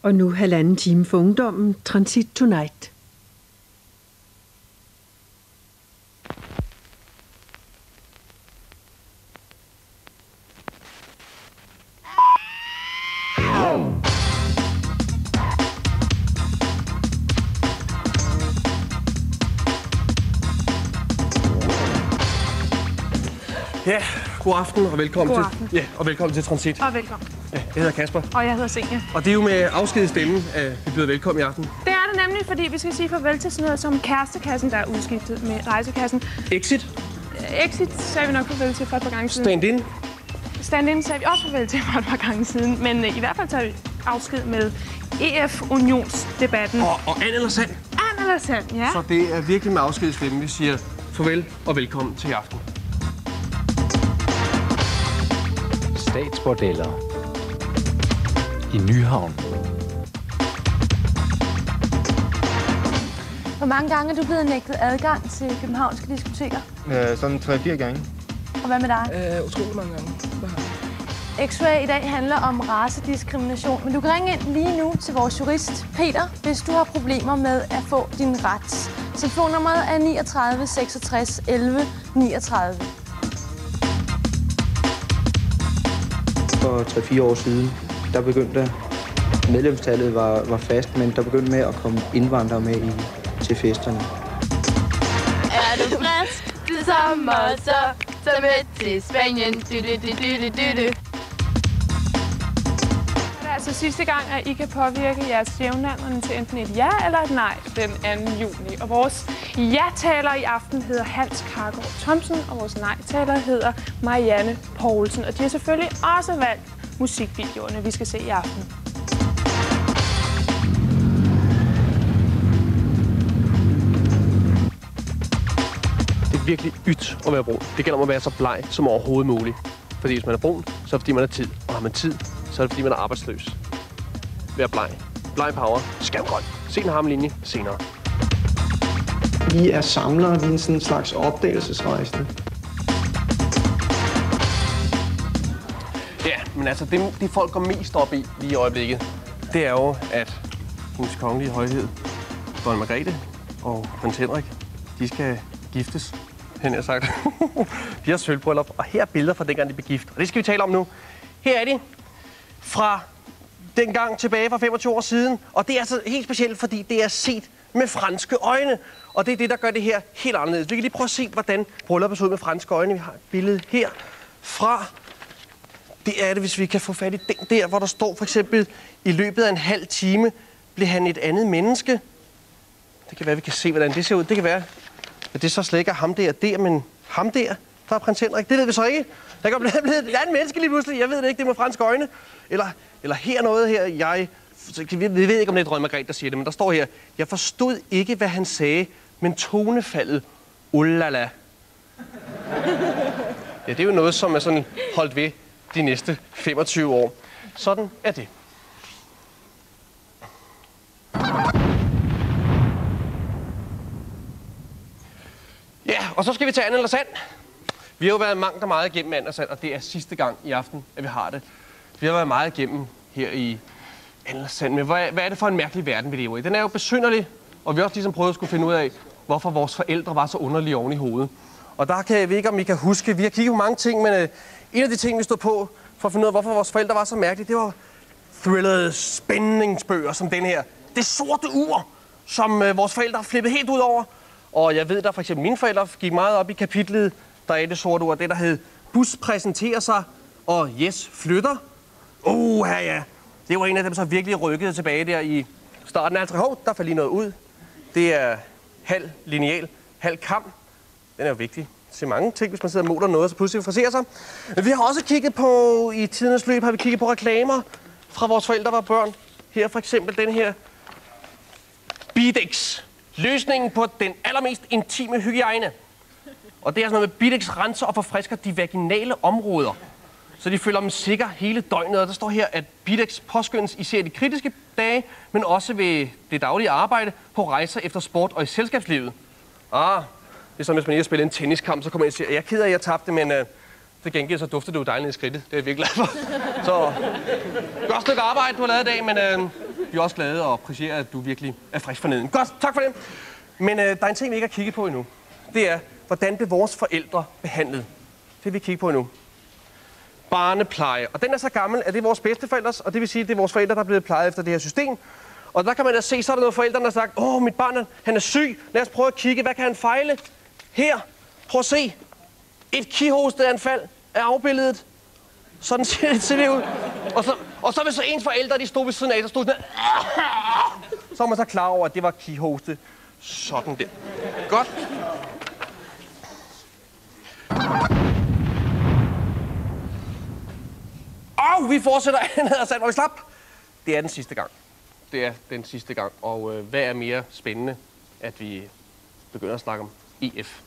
Og nu 1,5 time for ungdommen, Transit Tonight. Ja, god aften og velkommen God aften. til. Ja, og velkommen til Transit. Og velkommen. Ja, jeg hedder Kasper. Og jeg hedder Senja. Og det er jo med afskedet stemme, at vi byder velkommen i aften. Det er det nemlig, fordi vi skal sige farvel til sådan noget som kærestekassen, der er udskiftet med rejsekassen. Exit. Exit sagde vi nok farvel til for et par gange siden. Stand-in. Stand-in sagde vi også farvel til for et par gange siden. Men i hvert fald tager vi afsked med EF-unionsdebatten. Og and eller sand. And eller sand, ja. Så det er virkelig med afskedet stemme, vi siger farvel og velkommen til i aften. Statsbordeller i Nyhavn. Hvor mange gange er du blevet nægtet adgang til københavnske diskoteker? Sådan 3-4 gange. Og hvad med dig? Utrolig mange gange. X-Ray i dag handler om racediskrimination, men du kan ringe ind lige nu til vores jurist, Peter, hvis du har problemer med at få din ret. Telefonnummeret er 39 66 11 39. For 3-4 år siden, der begyndte medlemstallet var fast, men der begyndte med at komme indvandrere med til festerne. Er du frisk? Du sommer, så med til Spanien. Det er altså sidste gang, at I kan påvirke jeres jævnaldrende til enten et ja eller et nej den 2. juni. Og vores ja-taler i aften hedder Hans Kargaard Thomsen, og vores nej-taler hedder Marianne Poulsen. Og de har selvfølgelig også valgt musikvideoerne, vi skal se i aften. Det er virkelig ydt at være brun. Det gælder om at være så bleg som overhovedet muligt. Fordi hvis man er brun, så er det fordi man har tid. Og har man tid, så er det fordi man er arbejdsløs. Vær bleg. Bleg power. Skærmgrøn. Se en harmlinje senere. Vi er samlere, vi er sådan en slags opdagelsesrejsende. Ja, men altså det folk går mest op i lige i øjeblikket, det er jo, at hendes kongelige højhed, Dronning Margrethe og prins Henrik, de skal giftes, hen jeg sagt. De har sølvbryllup, og her er billeder fra dengang, de blev gift. Og det skal vi tale om nu. Her er de fra dengang tilbage for 25 år siden. Og det er altså helt specielt, fordi det er set med franske øjne. Og det er det, der gør det her helt anderledes. Vi kan lige prøve at se, hvordan brylluppet så ud med franske øjne. Vi har et billede her fra. Det er det, hvis vi kan få fat i den der, hvor der står for eksempel, i løbet af en halv time blev han et andet menneske. Det kan være, vi kan se, hvordan det ser ud. Det kan være, at det så slet ikke er ham der, men ham der er prins Henrik. Det ved vi så ikke. Der kan blive et andet menneske lige pludselig. Jeg ved det ikke, det er med franske øjne. Eller her noget her. Vi ved ikke, om det er Dronning Margrethe, der siger det, men der står her. Jeg forstod ikke, hvad han sagde, men tonefaldet. Ullala. Ja, det er jo noget, som er sådan holdt ved de næste 25 år. Sådan er det. Ja, og så skal vi til and eller sand. Vi har jo været mangt og meget igennem and og sand, og det er sidste gang i aften, at vi har det. Vi har været meget igennem her i and eller sand. Men hvad er det for en mærkelig verden, vi lever i? Den er jo besynderlig, og vi har også ligesom prøvet at skulle finde ud af, hvorfor vores forældre var så underlige oven i hovedet. Og der kan vi ikke, om I kan huske, vi har kigget på mange ting, men en af de ting, vi stod på for at finde ud af, hvorfor vores forældre var så mærkelige, det var thrillede spændingsbøger som den her. Det sorte ur, som vores forældre har flippet helt ud over. Og jeg ved, der for eksempel mine forældre gik meget op i kapitlet, der er det sorte ur, det der hed Bus præsenterer sig, og Yes flytter. Ja. Det var en af dem, som virkelig rykkede tilbage der i starten. Altså, der faldt lige noget ud. Det er halv lineal, halv kam. Den er jo vigtig til mange ting, hvis man sidder og måler noget, så pludselig friserer sig. Men vi har også kigget på, i tidens løb har vi kigget på reklamer fra vores forældre, der var børn. Her for eksempel den her Bidex. Løsningen på den allermest intime hygiejne. Og det er sådan noget med Bidex renser og forfrisker de vaginale områder, så de føler dem sikre hele døgnet. Og der står her, at Bidex påskyndes især de kritiske dage, men også ved det daglige arbejde på rejser efter sport og i selskabslivet. Det er som hvis man lige har spillet en tenniskamp, så kommer man ind og siger, jeg er ked af, at jeg tabte, men til gengæld så dufter det jo dejligt i skridtet. Det er jeg virkelig glad for. Så godt stykke arbejde, du har lavet i dag, men Vi er også glade og apprecierer, at du virkelig er frisk forneden. Godt, tak for det. Men der er en ting, vi ikke har kigget på endnu. Det er, hvordan blev vores forældre behandlet? Det vil vi kigge på endnu. Barnepleje. Og den er så gammel, at det er vores bedsteforældres, og det vil sige, at det er vores forældre, der er blevet plejet efter det her system. Og der kan man da se, så er der noget forældre, der har sagt, mit barn, han er syg. Lad os prøve at kigge, hvad kan han fejle? Her, prøv at se. Et kihosteanfald er afbilledet. Sådan ser det ud. Og så hvis så en forældre, de stod ved siden af, der stod sådan, så var man så klar over, at det var kihoste. Sådan der. Godt. Og vi fortsætter hvor vi slap. Det er den sidste gang. Det er den sidste gang. Og hvad er mere spændende, at vi begynder at snakke om EF?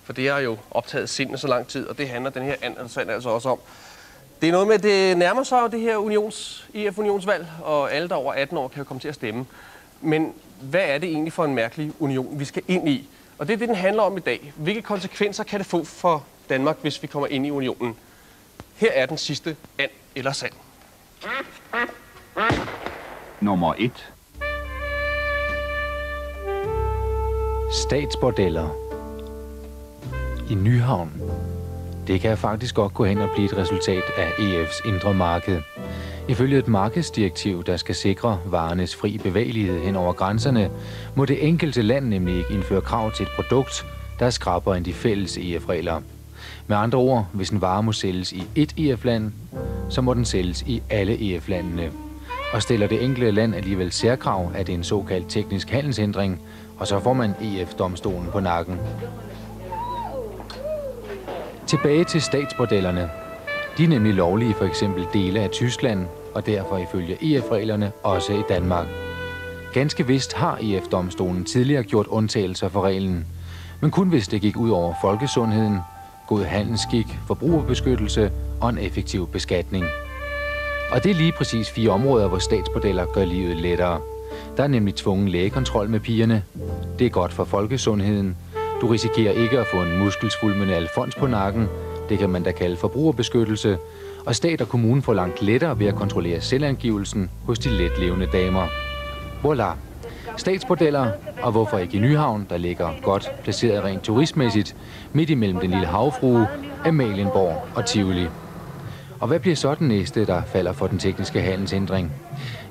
For det har jo optaget sindet så lang tid, og det handler den her altså også om. Det er noget med, at det nærmer sig jo det her EF-unionsvalg, og alle der over 18 år kan jo komme til at stemme. Men hvad er det egentlig for en mærkelig union, vi skal ind i? Og det er det, den handler om i dag. Hvilke konsekvenser kan det få for Danmark, hvis vi kommer ind i unionen? Her er den sidste and eller sand. Nummer 1. Statsbordeller i Nyhavn. Det kan faktisk godt gå hen og blive et resultat af EF's indre marked. Ifølge et markedsdirektiv, der skal sikre varernes fri bevægelighed hen over grænserne, må det enkelte land nemlig ikke indføre krav til et produkt, der er skrappere end de fælles EF-regler. Med andre ord, hvis en vare må sælges i et EF-land, så må den sælges i alle EF-landene. Og stiller det enkelte land alligevel særkrav, er det en såkaldt teknisk handelshindring, og så får man EF-domstolen på nakken. Tilbage til statsbordellerne. De er nemlig lovlige i for eksempel dele af Tyskland, og derfor ifølge EF-reglerne også i Danmark. Ganske vist har EF-domstolen tidligere gjort undtagelser for reglen, men kun hvis det gik ud over folkesundheden, god handelsskik, forbrugerbeskyttelse og en effektiv beskatning. Og det er lige præcis 4 områder, hvor statsbordeller gør livet lettere. Der er nemlig tvungen lægekontrol med pigerne. Det er godt for folkesundheden. Du risikerer ikke at få en muskelsvulmende Alfons på nakken. Det kan man da kalde forbrugerbeskyttelse. Og stat og kommune får langt lettere ved at kontrollere selvangivelsen hos de letlevende damer. Voilà. Statsbordeller, og hvorfor ikke i Nyhavn, der ligger godt placeret rent turistmæssigt, midt imellem den lille havfrue, Amalienborg og Tivoli. Og hvad bliver så den næste, der falder for den tekniske handelshindring?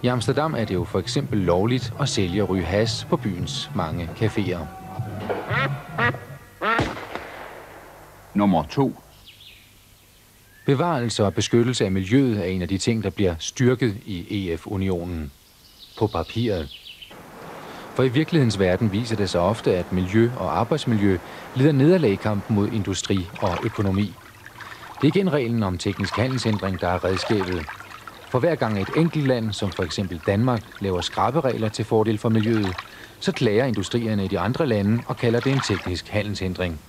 I Amsterdam er det jo for eksempel lovligt at sælge og ryge hash på byens mange caféer. Nummer 2. Bevarelse og beskyttelse af miljøet er en af de ting, der bliver styrket i EF-unionen. På papiret. For i virkelighedens verden viser det sig ofte, at miljø og arbejdsmiljø lider nederlag i kampen mod industri og økonomi. Det er igen reglen om teknisk handelshindring, der er redskabet. For hver gang et enkelt land, som for eksempel Danmark, laver skrappe regler til fordel for miljøet, så klager industrierne i de andre lande og kalder det en teknisk handelshindring.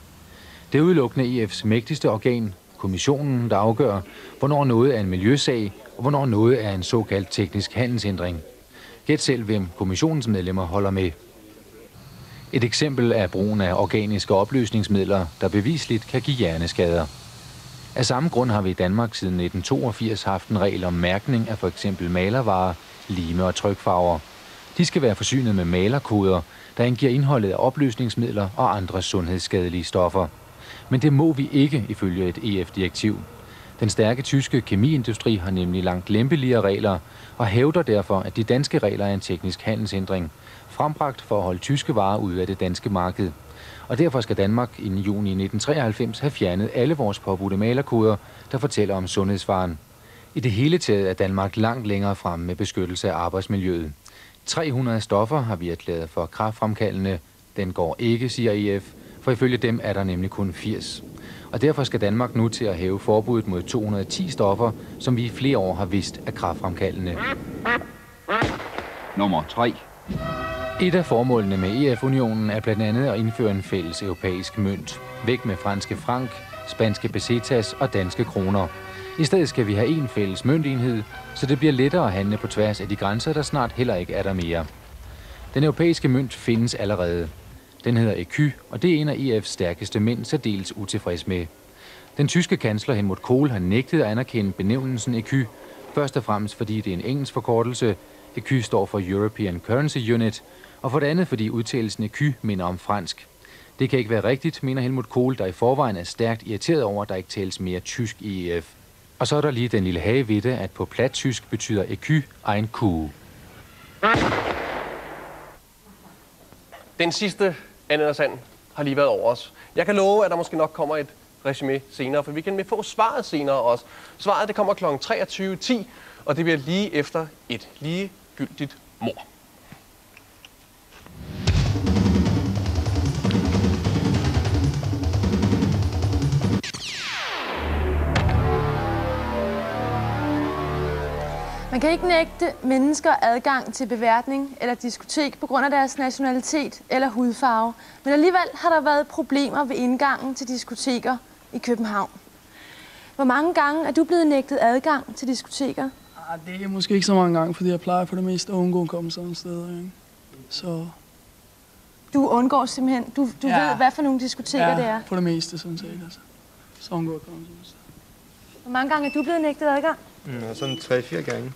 Det er udelukkende EF's mægtigste organ, kommissionen, der afgør, hvornår noget er en miljøsag, og hvornår noget er en såkaldt teknisk handelshindring. Gæt selv, hvem kommissionens medlemmer holder med. Et eksempel er brugen af organiske opløsningsmidler, der bevisligt kan give hjerneskader. Af samme grund har vi i Danmark siden 1982 haft en regel om mærkning af for eksempel malervarer, lime og trykfarver. De skal være forsynet med malerkoder, der angiver indholdet af opløsningsmidler og andre sundhedsskadelige stoffer. Men det må vi ikke ifølge et EF-direktiv. Den stærke tyske kemiindustri har nemlig langt lempeligere regler og hævder derfor, at de danske regler er en teknisk handelshindring, frembragt for at holde tyske varer ude af det danske marked. Og derfor skal Danmark i juni 1993 have fjernet alle vores påbudte malerkoder, der fortæller om sundhedsfaren. I det hele taget er Danmark langt længere frem med beskyttelse af arbejdsmiljøet. 300 stoffer har vi erklæret for kræftfremkaldende. Den går ikke, siger EF, for ifølge dem er der nemlig kun 80. Og derfor skal Danmark nu til at hæve forbuddet mod 210 stoffer, som vi i flere år har vidst er kræftfremkaldende. Nummer 3. Et af formålene med EF-unionen er blandt andet at indføre en fælles europæisk mønt. Væk med franske franc, spanske pesetas og danske kroner. I stedet skal vi have en fælles møntenhed, så det bliver lettere at handle på tværs af de grænser, der snart heller ikke er der mere. Den europæiske mønt findes allerede. Den hedder ECU, og det er en af EF's stærkeste mænd særdeles utilfreds med. Den tyske kansler Helmut Kohl har nægtet at anerkende benævnelsen ECU, først og fremmest fordi det er en engelsk forkortelse, ECU står for European Currency Unit, og for det andet, fordi udtalelsen ECU minder om fransk. Det kan ikke være rigtigt, mener Helmut Kohl, der i forvejen er stærkt irriteret over, at der ikke tales mere tysk i EF. Og så er der lige den lille hage ved det, at på plattysk betyder ECU ein Kuh. Den sidste Anne eller Sand har lige været over os. Jeg kan love, at der måske nok kommer et resumé senere, for vi kan få svaret senere også. Svaret det kommer kl. 23.10, og det bliver lige efter et ligegyldigt mord. Man kan ikke nægte mennesker adgang til beværtning eller diskotek på grund af deres nationalitet eller hudfarve, men alligevel har der været problemer ved indgangen til diskoteker i København. Hvor mange gange er du blevet nægtet adgang til diskoteker? Det er måske ikke så mange gange, fordi jeg plejer for det meste at undgå at komme sådan steder. Ikke? Så... Du undgår simpelthen, du ved, hvad for nogle diskoteker det er? Ja, for det meste sådan set. Altså. Så undgår at komme sådan steder. Hvor mange gange er du blevet nægtet adgang? Sådan 3-4 gange.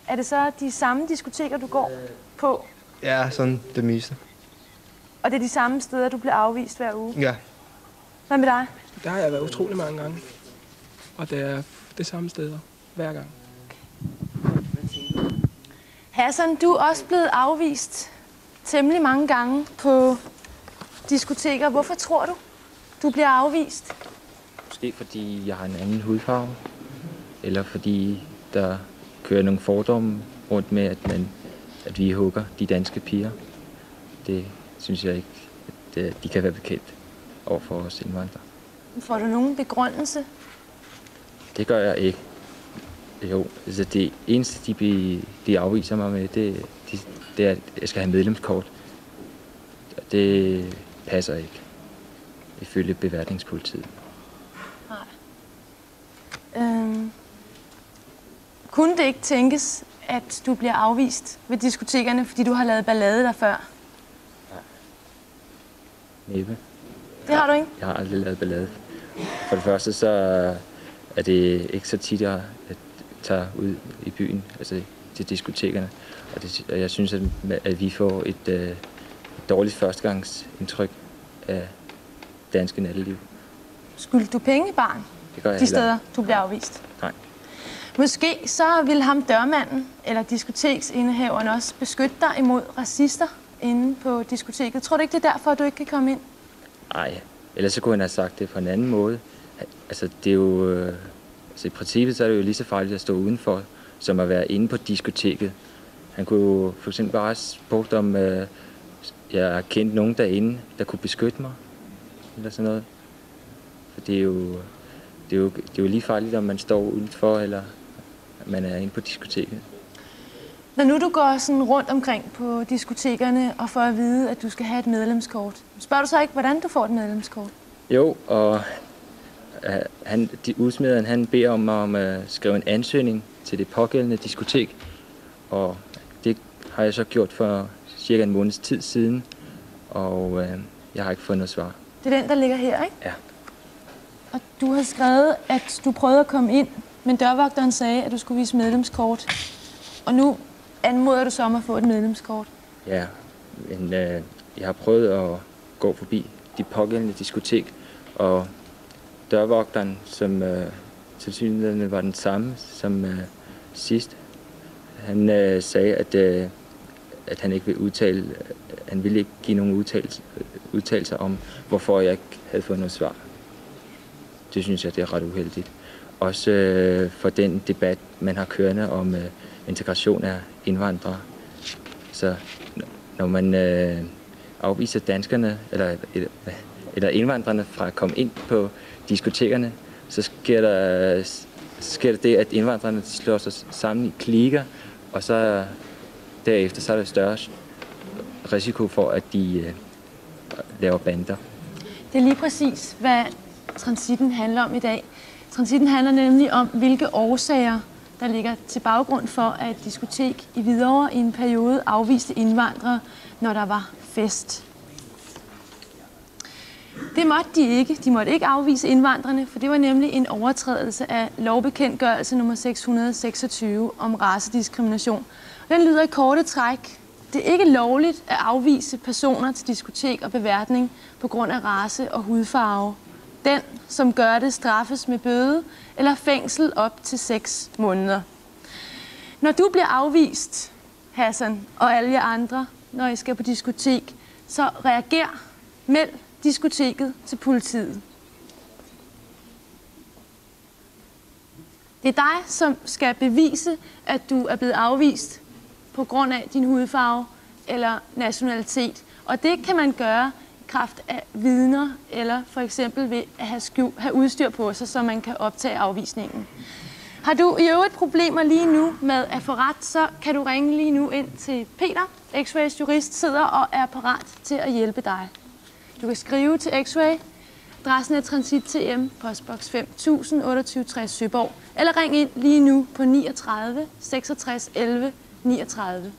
Er det så de samme diskoteker, du går på? Ja, sådan det meste. Og det er de samme steder, du bliver afvist hver uge? Ja. Hvad med dig? Der har jeg været utrolig mange gange. Og det er det samme steder hver gang. Hassan, du er også blevet afvist temmelig mange gange på diskoteker. Hvorfor tror du bliver afvist? Måske fordi jeg har en anden hudfarve, eller fordi der kører nogle fordomme rundt med, at vi hugger de danske piger. Det synes jeg ikke, at de kan være bekendt over for os indvandrere. Får du nogen begrundelse? Det gør jeg ikke. Jo, altså det eneste, de afviser mig med, det er, at jeg skal have medlemskort. Det passer ikke, ifølge beværtningspolitiet. Kunne det ikke tænkes, at du bliver afvist ved diskotekerne, fordi du har lavet ballade der før? Næppe. Det har du ikke? Jeg har aldrig lavet ballade. For det første, så er det ikke så tit, jeg tager ud i byen, altså til diskotekerne. Og jeg synes, at vi får et dårligt førstegangsindtryk af danske natteliv. Skulle du penge, barn? Det gør jeg de steder, du bliver afvist? Nej. Måske så vil ham dørmanden eller diskoteksindehaveren også beskytte dig imod racister inde på diskoteket. Tror du ikke, det er derfor, at du ikke kan komme ind? Nej, ellers så kunne han have sagt det på en anden måde. Altså, det er jo... Altså, i princippet så er det jo lige så farligt at stå udenfor, som at være inde på diskoteket. Han kunne jo for eksempel bare have spurgt om, jeg har kendt nogen derinde, der kunne beskytte mig, eller sådan noget. For det er jo lige farligt, om man står udenfor, eller man er inde på diskoteket. Når nu du går sådan rundt omkring på diskotekerne og får at vide, at du skal have et medlemskort, spørger du så ikke, hvordan du får et medlemskort? Jo, og udsmederen han beder om at skrive en ansøgning til det pågældende diskotek, og det har jeg så gjort for cirka en måneds tid siden, og jeg har ikke fået noget svar. Det er den, der ligger her, ikke? Ja. Og du har skrevet, at du prøvede at komme ind, men dørvogteren sagde, at du skulle vise medlemskort. Og nu anmoder du så om at få et medlemskort. Ja, men jeg har prøvet at gå forbi de pågældende diskotek, og dørvogteren, som tilsyneladende var den samme som sidst, han sagde, at han ikke vil han ville ikke give nogen udtalelser om, hvorfor jeg ikke havde fået noget svar. Det synes jeg, det er ret uheldigt. Også for den debat, man har kørende om integration af indvandrere. Så når man afviser danskerne, eller indvandrerne fra at komme ind på diskotekerne, så sker der det, at indvandrerne slår sig sammen i klikker, og så derefter så er der større risiko for, at de laver bander. Det er lige præcis, hvad transitten handler om i dag. Transitten handler nemlig om, hvilke årsager, der ligger til baggrund for, at et diskotek i Hvidovre i en periode afviste indvandrere, når der var fest. Det måtte de ikke. De måtte ikke afvise indvandrerne, for det var nemlig en overtrædelse af lovbekendtgørelse nummer 626 om racediskrimination. Den lyder i korte træk: det er ikke lovligt at afvise personer til diskotek og beværtning på grund af race og hudfarve. Den, som gør det, straffes med bøde eller fængsel op til 6 måneder. Når du bliver afvist, Hassan og alle jer andre, når I skal på diskotek, så reager. Meld diskoteket til politiet. Det er dig, som skal bevise, at du er blevet afvist på grund af din hudfarve eller nationalitet. Og det kan man gøre i kraft af vidner, eller for eksempel ved at have udstyr på sig, så man kan optage afvisningen. Har du i øvrigt problemer lige nu med at få ret, så kan du ringe lige nu ind til Peter. X-Rays jurist sidder og er parat til at hjælpe dig. Du kan skrive til X-Ray. Adressen er Transit TM, postboks 5000, 2860 Søborg. Eller ring ind lige nu på 39 66 11 39.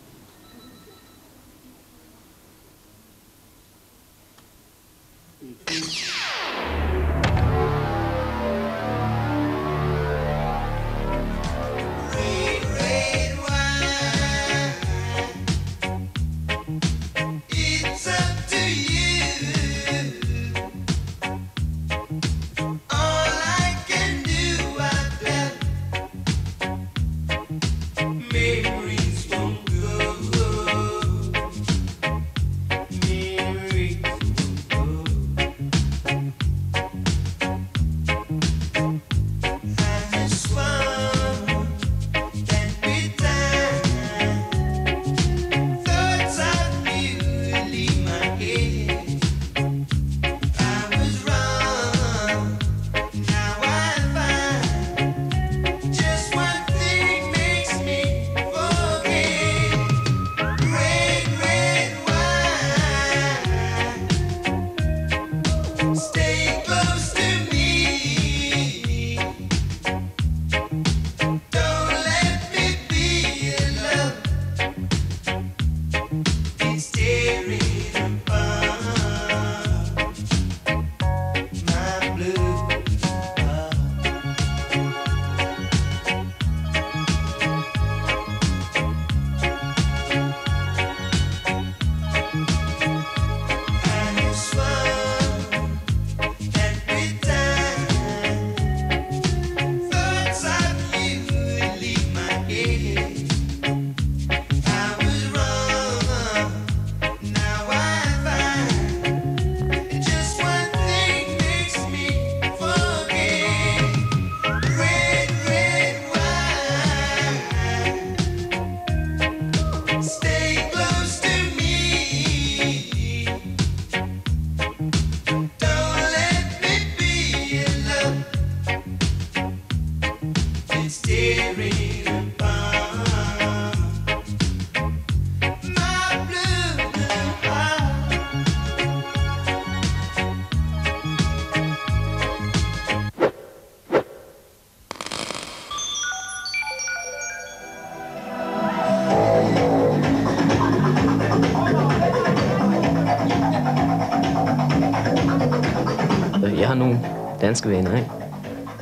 Jeg har nogle danske venner, ikke?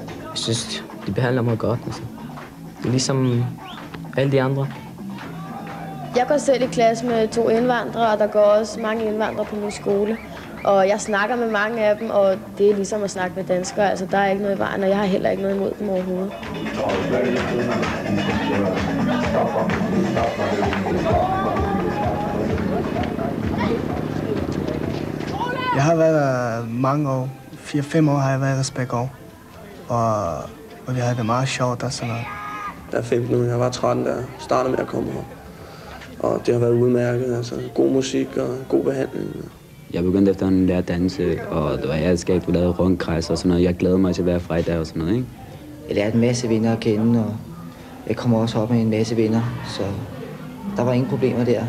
Jeg synes, de behandler mig godt. Altså. Det er ligesom alle de andre. Jeg går selv i klasse med 2 indvandrere, og der går også mange indvandrere på min skole. Og jeg snakker med mange af dem, og det er ligesom at snakke med danskere. Altså, der er ikke noget i vejen, og jeg har heller ikke noget imod dem overhovedet. Jeg har været der mange år. 4-5 år har jeg været i Spækov. Og vi havde det meget sjovt og sådan noget. Der er 15 år. Jeg var 13, der startede med at komme her. Og det har været udmærket. Altså, god musik og god behandling. Jeg begyndte efterhånden at lære at danse, og det var jeg skabte, vi lavede rundkreds og sådan noget. Jeg glæder mig til at være fredag og sådan noget, ikke? Jeg lærte en masse venner at kende, og jeg kommer også op med en masse venner, så der var ingen problemer der.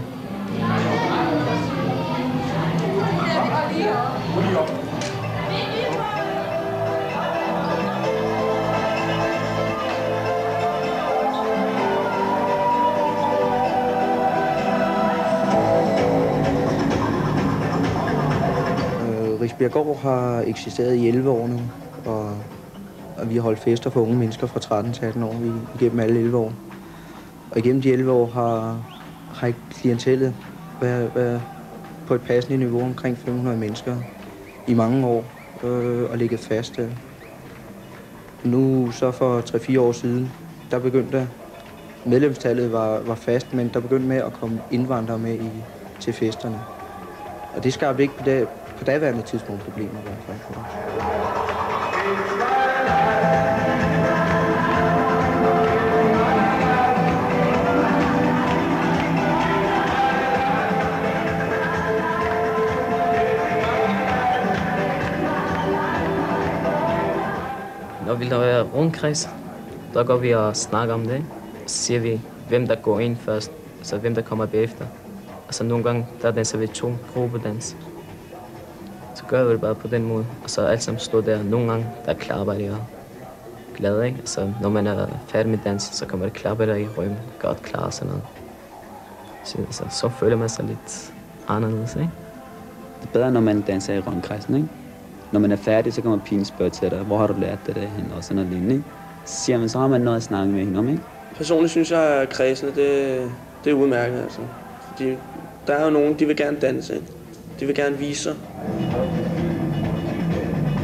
Risbjerggård har eksisteret i 11 år nu, og vi har holdt fester for unge mennesker fra 13 til 18 år igennem alle 11 år. Og igennem de 11 år har klientellet været på et passende niveau omkring 500 mennesker i mange år og ligget fast. Nu så for 3-4 år siden, der begyndte medlemstallet var fast, men der begyndte med at komme indvandrere med til festerne. Og det skabte ikke på daværende tidspunkt problemer i hvert fald for os. Når vi laver rundkreds, der går vi og snakker om det. Så siger vi, hvem der går ind først, altså hvem der kommer bagefter. Altså nogle gange, der danser vi 2 gruppedans. Så gør vi det bare på den måde, og så alt sammen står der. Nogle gange, der klapper de og glade, ikke? Altså når man er færdig med dans, så kommer det klappe der i ryggen, godt klar og sådan noget. Så føler man sig lidt anderledes, ikke? Det er bedre, når man danser i rundkredsen, ikke? Når man er færdig, så kommer pigen spørge til dig, hvor har du lært det hen, og sådan noget lignende, ikke? Så siger man, så har man noget at snakke med hende om, ikke? Personligt synes jeg, at kredsene, det er udmærket, altså. Fordi der er jo nogen, de vil gerne danse, ikke? De vil gerne vise sig.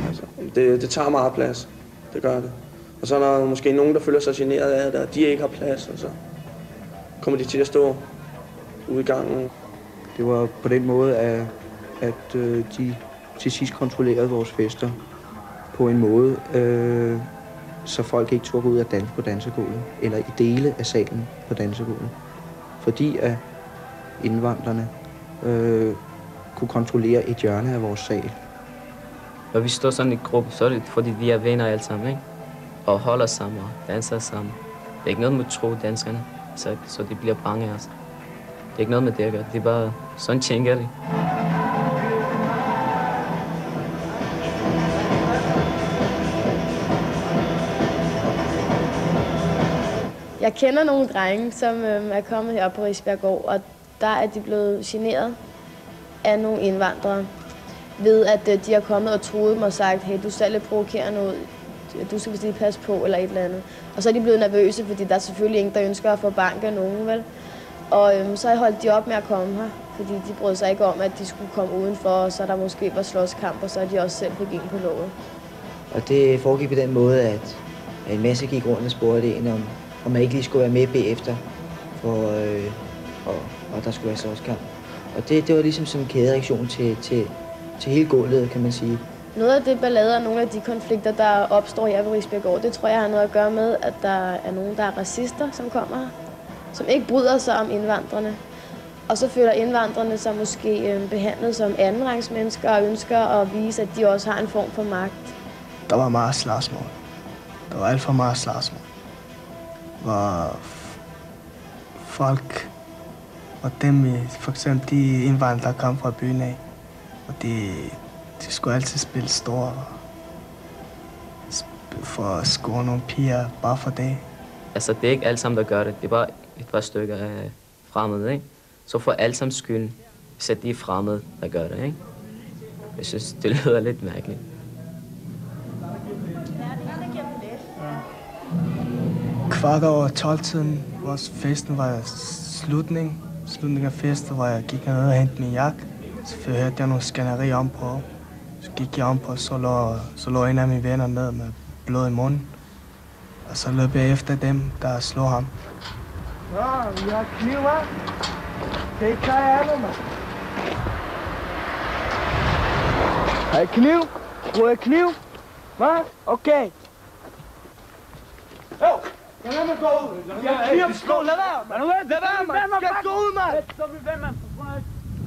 Altså, det tager meget plads, det gør det. Og så er der måske nogen, der føler sig generet af det, og de ikke har plads, og så kommer de til at stå ude i gangen. Det var på den måde, at de til sidst kontrollerede vores fester på en måde, så folk ikke turde gå ud og danse på dansegulvet, eller i dele af salen på dansegulvet. Fordi at indvandrerne kunne kontrollere et hjørne af vores sal. Når vi står sådan i gruppe, så er det fordi vi er venner alle sammen, ikke? Og holder sammen og danser sammen. Det er ikke noget med at tro danskerne, så de bliver bange af os. Det er ikke noget med det at gøre, det er bare sådan tænker de. Jeg kender nogle drenge, som er kommet herop på Risbjerggård, og der er de blevet generet af nogle indvandrere. Ved at de har kommet og truet dem og sagt, hey, du ser lidt provokerende ud, du skal vist lige passe på, eller et eller andet. Og så er de blevet nervøse, fordi der er selvfølgelig ingen, der ønsker at få bank af nogen, vel? Og så holdt de op med at komme her, fordi de brød sig ikke om, at de skulle komme udenfor, og så der måske var slåskamp, og så er de også selv fik en på låget. Og det foregik på den måde, at en masse gik rundt og spurgte en om man ikke lige skulle være med bagefter, og der skulle være slåskamp. Og det var ligesom sådan en kædereaktion til hele gulvet, kan man sige. Noget af det ballade og nogle af de konflikter, der opstår her ved Risbjerggård, det tror jeg har noget at gøre med, at der er nogen, der er racister, som kommer her, som ikke bryder sig om indvandrerne. Og så føler indvandrerne sig måske behandlet som andenrangsmennesker og ønsker at vise, at de også har en form for magt. Der var meget slagsmål. Der var alt for meget slagsmål. Hvor folk og dem, for eksempel de indvandrere, der kom fra byen af, og de skulle altid spille store for at score nogle piger, bare for det. Altså, det er ikke alle sammen, der gør det. Det er bare et par stykker af fremmede, ikke? Så får alle sammen skylden, hvis de er fremmede, der gør det, ikke? Jeg synes, det lyder lidt mærkeligt. Kvart over 12-tiden, vores festen var slutning af festen, hvor jeg gik ned og hentede min jakke. Så hørte jeg nogle skænderier ompå. Så gik jeg ompå, så lå en af mine venner ned med blod i munden. Og så løb jeg efter dem, der slog ham. Nå, vi har kniv, hva'? Kan I ikke tage af mig, mand? Har I kniv? Bruger I kniv? Hva? Okay. Jo! Jeg lader mig gå ud! Jeg har kniv på sko, lad være! Lad være, mand! Jeg skal gå ud, mand! Så er vi ven, mand!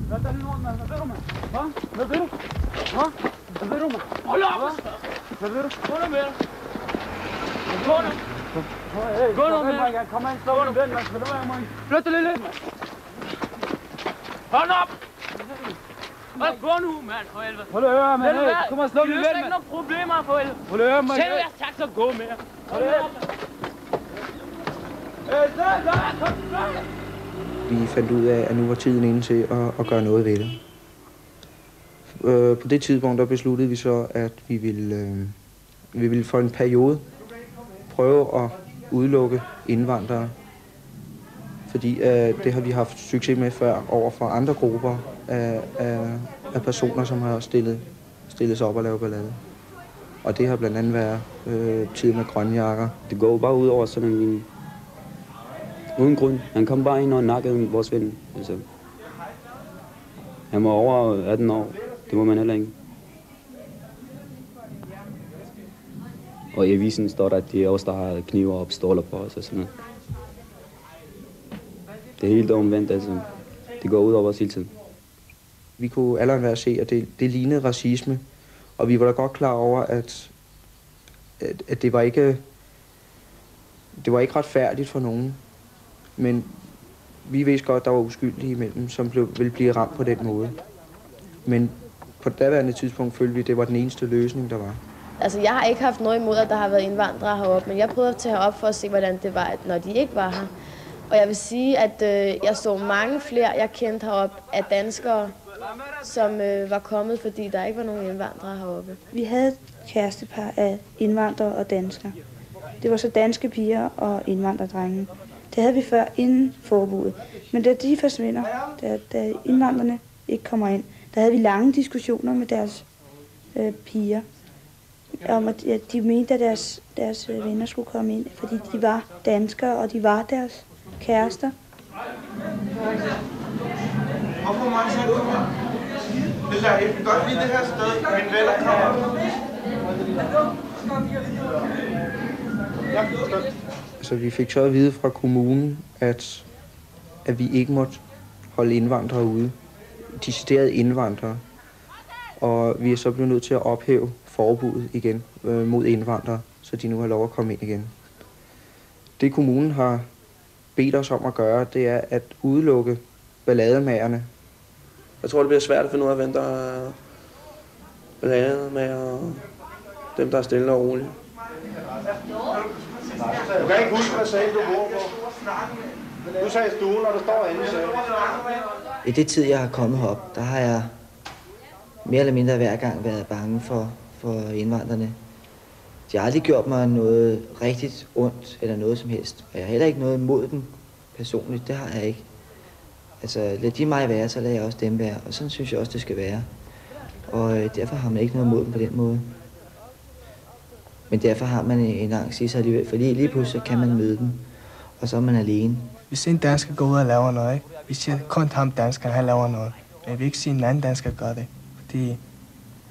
Hvad er det rundt, mand? Hvad ved du, mand? Hva? Hvad ved du? Hva? Hvad ved du, mand? Hold op! Hvad ved du? Gå nu med! Gå nu! Gå nu med! Kom ind, slå dig ven, mand! Hvad du er, mand? Flyt dig lidt, mand! Hold op! Gå nu, mand, for helvede! Hold øre, mand! Kom og slå mig ven, mand! Vi løser ikke nogen problemer, for helvede! Hold øre, mand! Selv jeg sagt, så gå med! Hold øre! Vi fandt ud af, at nu var tiden inde til at gøre noget ved det. På det tidspunkt der besluttede vi så, at vi ville for en periode prøve at udelukke indvandrere Fordi det har vi haft succes med før over for andre grupper af personer, som har stillet sig op og lavet ballade. Og det har blandt andet været tid med grønjakker. Det går bare ud over sådan en... Uden grund. Han kom bare ind og nakkede vores ven. Altså. Han var over 18 år. Det må man heller ikke. Og i avisen står der, at det er os, der har kniver og pistoler på os og sådan noget. Det er helt omvendt, altså. Det går ud over os hele tiden. Vi kunne allerede se, at det lignede racisme. Og vi var da godt klar over, at det var ikke retfærdigt for nogen. Men vi vidste godt, at der var uskyldige imellem, som ville blive ramt på den måde. Men på det daværende tidspunkt følte vi, at det var den eneste løsning, der var. Altså, jeg har ikke haft noget imod, at der har været indvandrere heroppe, men jeg prøvede at tage op for at se, hvordan det var, når de ikke var her. Og jeg vil sige, at jeg så mange flere, jeg kendte heroppe, af danskere, som var kommet, fordi der ikke var nogen indvandrere heroppe. Vi havde et kærestepar af indvandrere og danskere. Det var så danske piger og indvandrerdrenge. Det havde vi før inden forbuddet. Men da de forsvinder, da indvandrerne ikke kommer ind, der havde vi lange diskussioner med deres piger, om at de mente, at deres venner skulle komme ind, fordi de var danskere, og de var deres kærester. Hvorfor må jeg du her? Jeg kan godt lide det her sted. Mine venner kommer. Altså, vi fik så at vide fra kommunen, at vi ikke måtte holde indvandrere ude. Deciderede indvandrere. Og vi er så blevet nødt til at ophæve forbuddet igen mod indvandrere, så de nu har lov at komme ind igen. Det kommunen har bedt os om at gøre, det er at udelukke ballademagerne. Jeg tror, det bliver svært at finde ud af, hvem der er ballademager og dem, der er stille og rolige. Du kan ikke huske, hvad sal du bor på. Du sagde stuen, og du står inde i salen. I det tid, jeg har kommet herop, der har jeg mere eller mindre hver gang været bange for indvandrerne. De har aldrig gjort mig noget rigtigt ondt eller noget som helst. Og jeg har heller ikke noget imod dem personligt. Det har jeg ikke. Altså, lad de mig være, så lader jeg også dem være. Og sådan synes jeg også, det skal være. Og derfor har man ikke noget imod dem på den måde. Men derfor har man en angst i sig alligevel. For lige pludselig kan man møde dem, og så er man alene. Hvis en dansker går ud og laver noget, ikke? Vi siger kun ham danskeren, han laver noget. Men vi ikke sige, at en anden dansker gør det. Fordi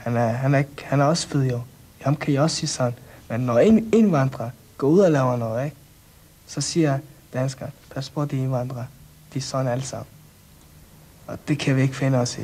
han er også fed jo. Ham kan jeg også sige sådan. Men når en indvandrer går ud og laver noget, ikke? Så siger danskeren, pas på de indvandrere. De er sådan alle sammen. Og det kan vi ikke finde os i.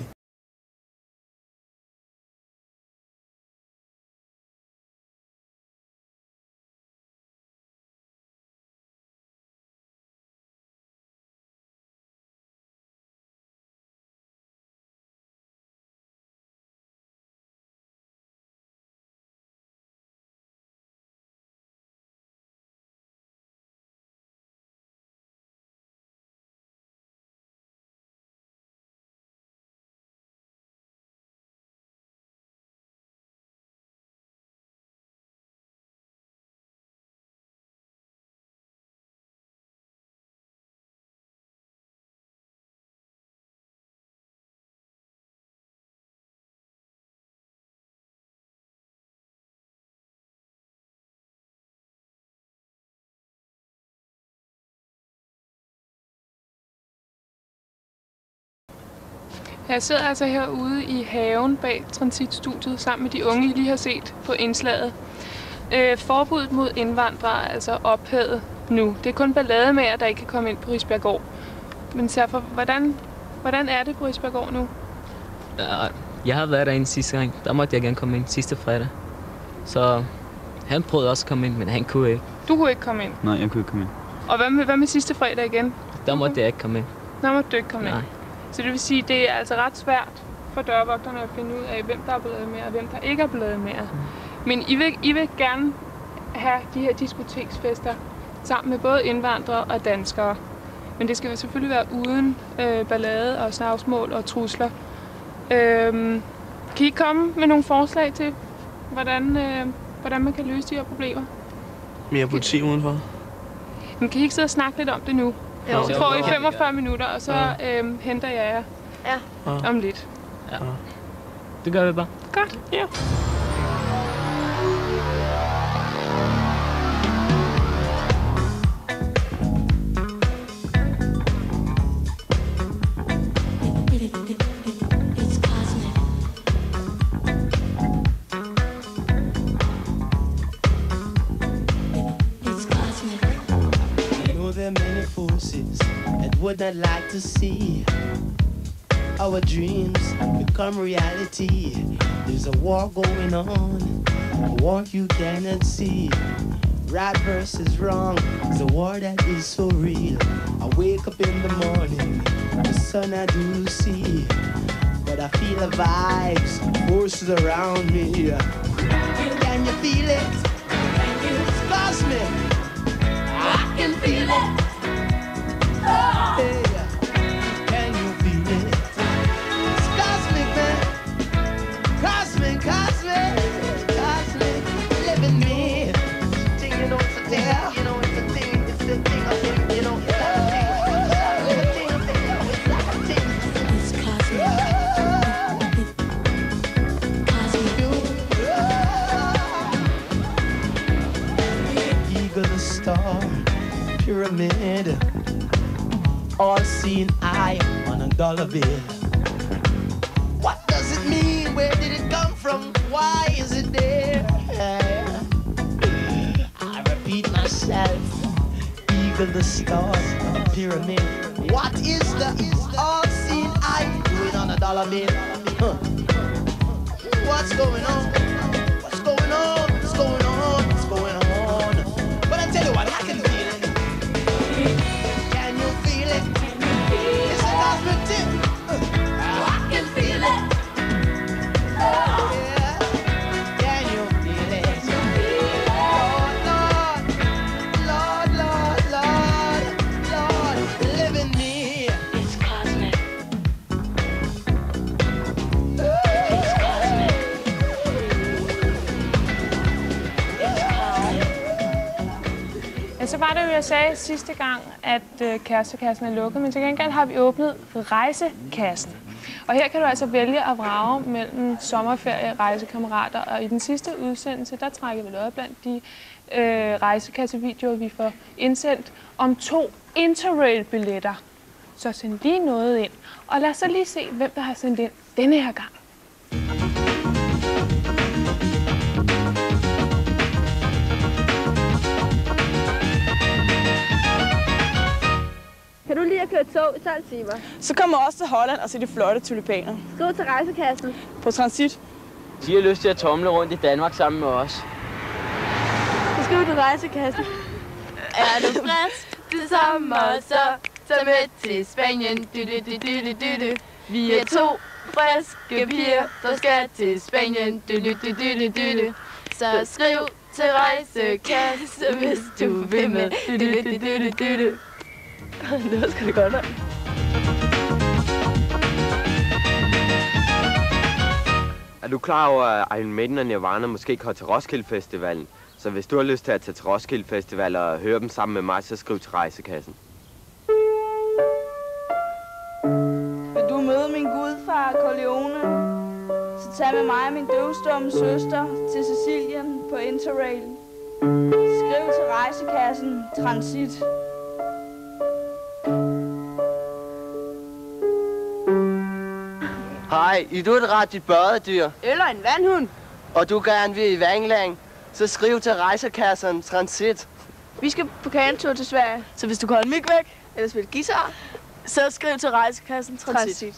Jeg sidder altså herude i haven bag transitstudiet sammen med de unge, I lige har set på indslaget. Forbuddet mod indvandrere er altså ophævet nu. Det er kun ballademager, der ikke kan komme ind på Risbjerggård. Men Safer, hvordan er det på Risbjerggård nu? Jeg har været derinde sidste gang. Der måtte jeg gerne komme ind sidste fredag. Så han prøvede også at komme ind, men han kunne ikke. Du kunne ikke komme ind? Nej, jeg kunne ikke komme ind. Og hvad med sidste fredag igen? Der måtte jeg ikke komme ind. Der måtte du ikke komme ind? Nej. Så det vil sige, at det er altså ret svært for dørvogterne at finde ud af, hvem der er blevet med og hvem der ikke er blevet med. Men I vil gerne have de her diskoteksfester sammen med både indvandrere og danskere. Men det skal selvfølgelig være uden ballade og slagsmål og trusler. Kan I komme med nogle forslag til, hvordan man kan løse de her problemer? Mere politi udenfor. Men kan I ikke sidde og snakke lidt om det nu? Jo. Så får I 45 minutter, og så henter jeg jer om lidt. Ja. Det gør vi bare. Godt. Ja. Would not like to see our dreams become reality. There's a war going on, a war you cannot see. Right versus wrong, it's a war that is so real. I wake up in the morning, the sun I do see, but I feel the vibes, forces around me. Can you feel it? It's cosmic. I can feel it. Hey, can you feel it? It's cosmic, man. Cosmic, cosmic, cosmic. Living me. Thing, you know, it's a thing. You know, it's a thing. It's the thing of thing. You know, it's like a thing. It's like a thing. It's cosmic. Cosmic. Eagle, the star, pyramid. All-seeing eye on a dollar bill. What does it mean? Where did it come from? Why is it there? I repeat myself. Eagle, the star, pyramid. What is the all-seeing eye doing on a dollar bill? What's going on? What's going on? What's going on? What's going on? But I tell you what, I can feel it. It's a cosmic tip. I can feel it. Yeah. Can you feel it? Lord, Lord, Lord, Lord, Lord, live in me. It's cosmic. It's cosmic. It's cosmic. Ja, så var det jo, jeg sagde sidste gang, at kærestekassen er lukket, men til gengæld har vi åbnet rejsekassen. Og her kan du altså vælge at vrage mellem sommerferie, rejsekammerater, og i den sidste udsendelse, der trækker vi lod blandt de rejsekassevideoer, vi får indsendt om 2 Interrail-billetter. Så send lige noget ind, og lad os så lige se, hvem der har sendt ind denne her gang. Kan du lige at køre tog i 12 timer? Så kommer også til Holland og se de flotte tulipaner. Skriv til rejsekassen. På transit. De har lyst til at tumle rundt i Danmark sammen med os. Så skriv til rejsekassen. Er du frisk til sommer, så tag med til Spanien. Vi er 2 friske piger, der skal til Spanien. Så skriv til rejsekassen, hvis du vil med. Det var sgu da godt nok. Er du klar over, at Iron Maiden og Nirvana måske kommer til Roskilde Festivalen? Så hvis du har lyst til at tage til Roskilde Festival og høre dem sammen med mig, så skriv til rejsekassen. Vil du møde min gudfar, Corleone? Så tag med mig og min døvstumme søster til Sicilien på Interrail. Skriv til rejsekassen Transit. Hej, er du et rigtig børdedyr? Eller en vandhund. Og du gerne vil i Vangland, så skriv til rejsekassen Transit. Vi skal på kagentur til Sverige, så hvis du kan holde mig væk, eller spille guitar, så skriv til rejsekassen Transit.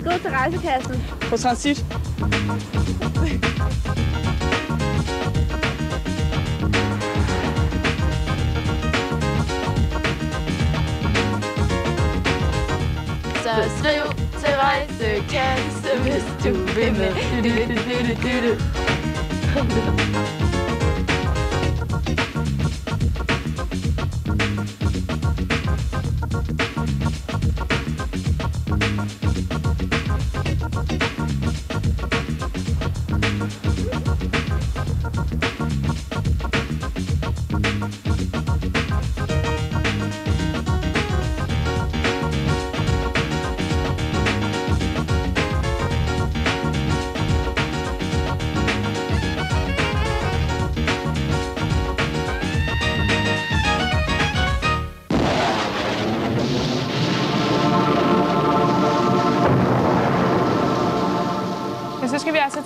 Skriv til rejsekassen. På Transit. Så skriv til rejsekassen, hvis du vil med.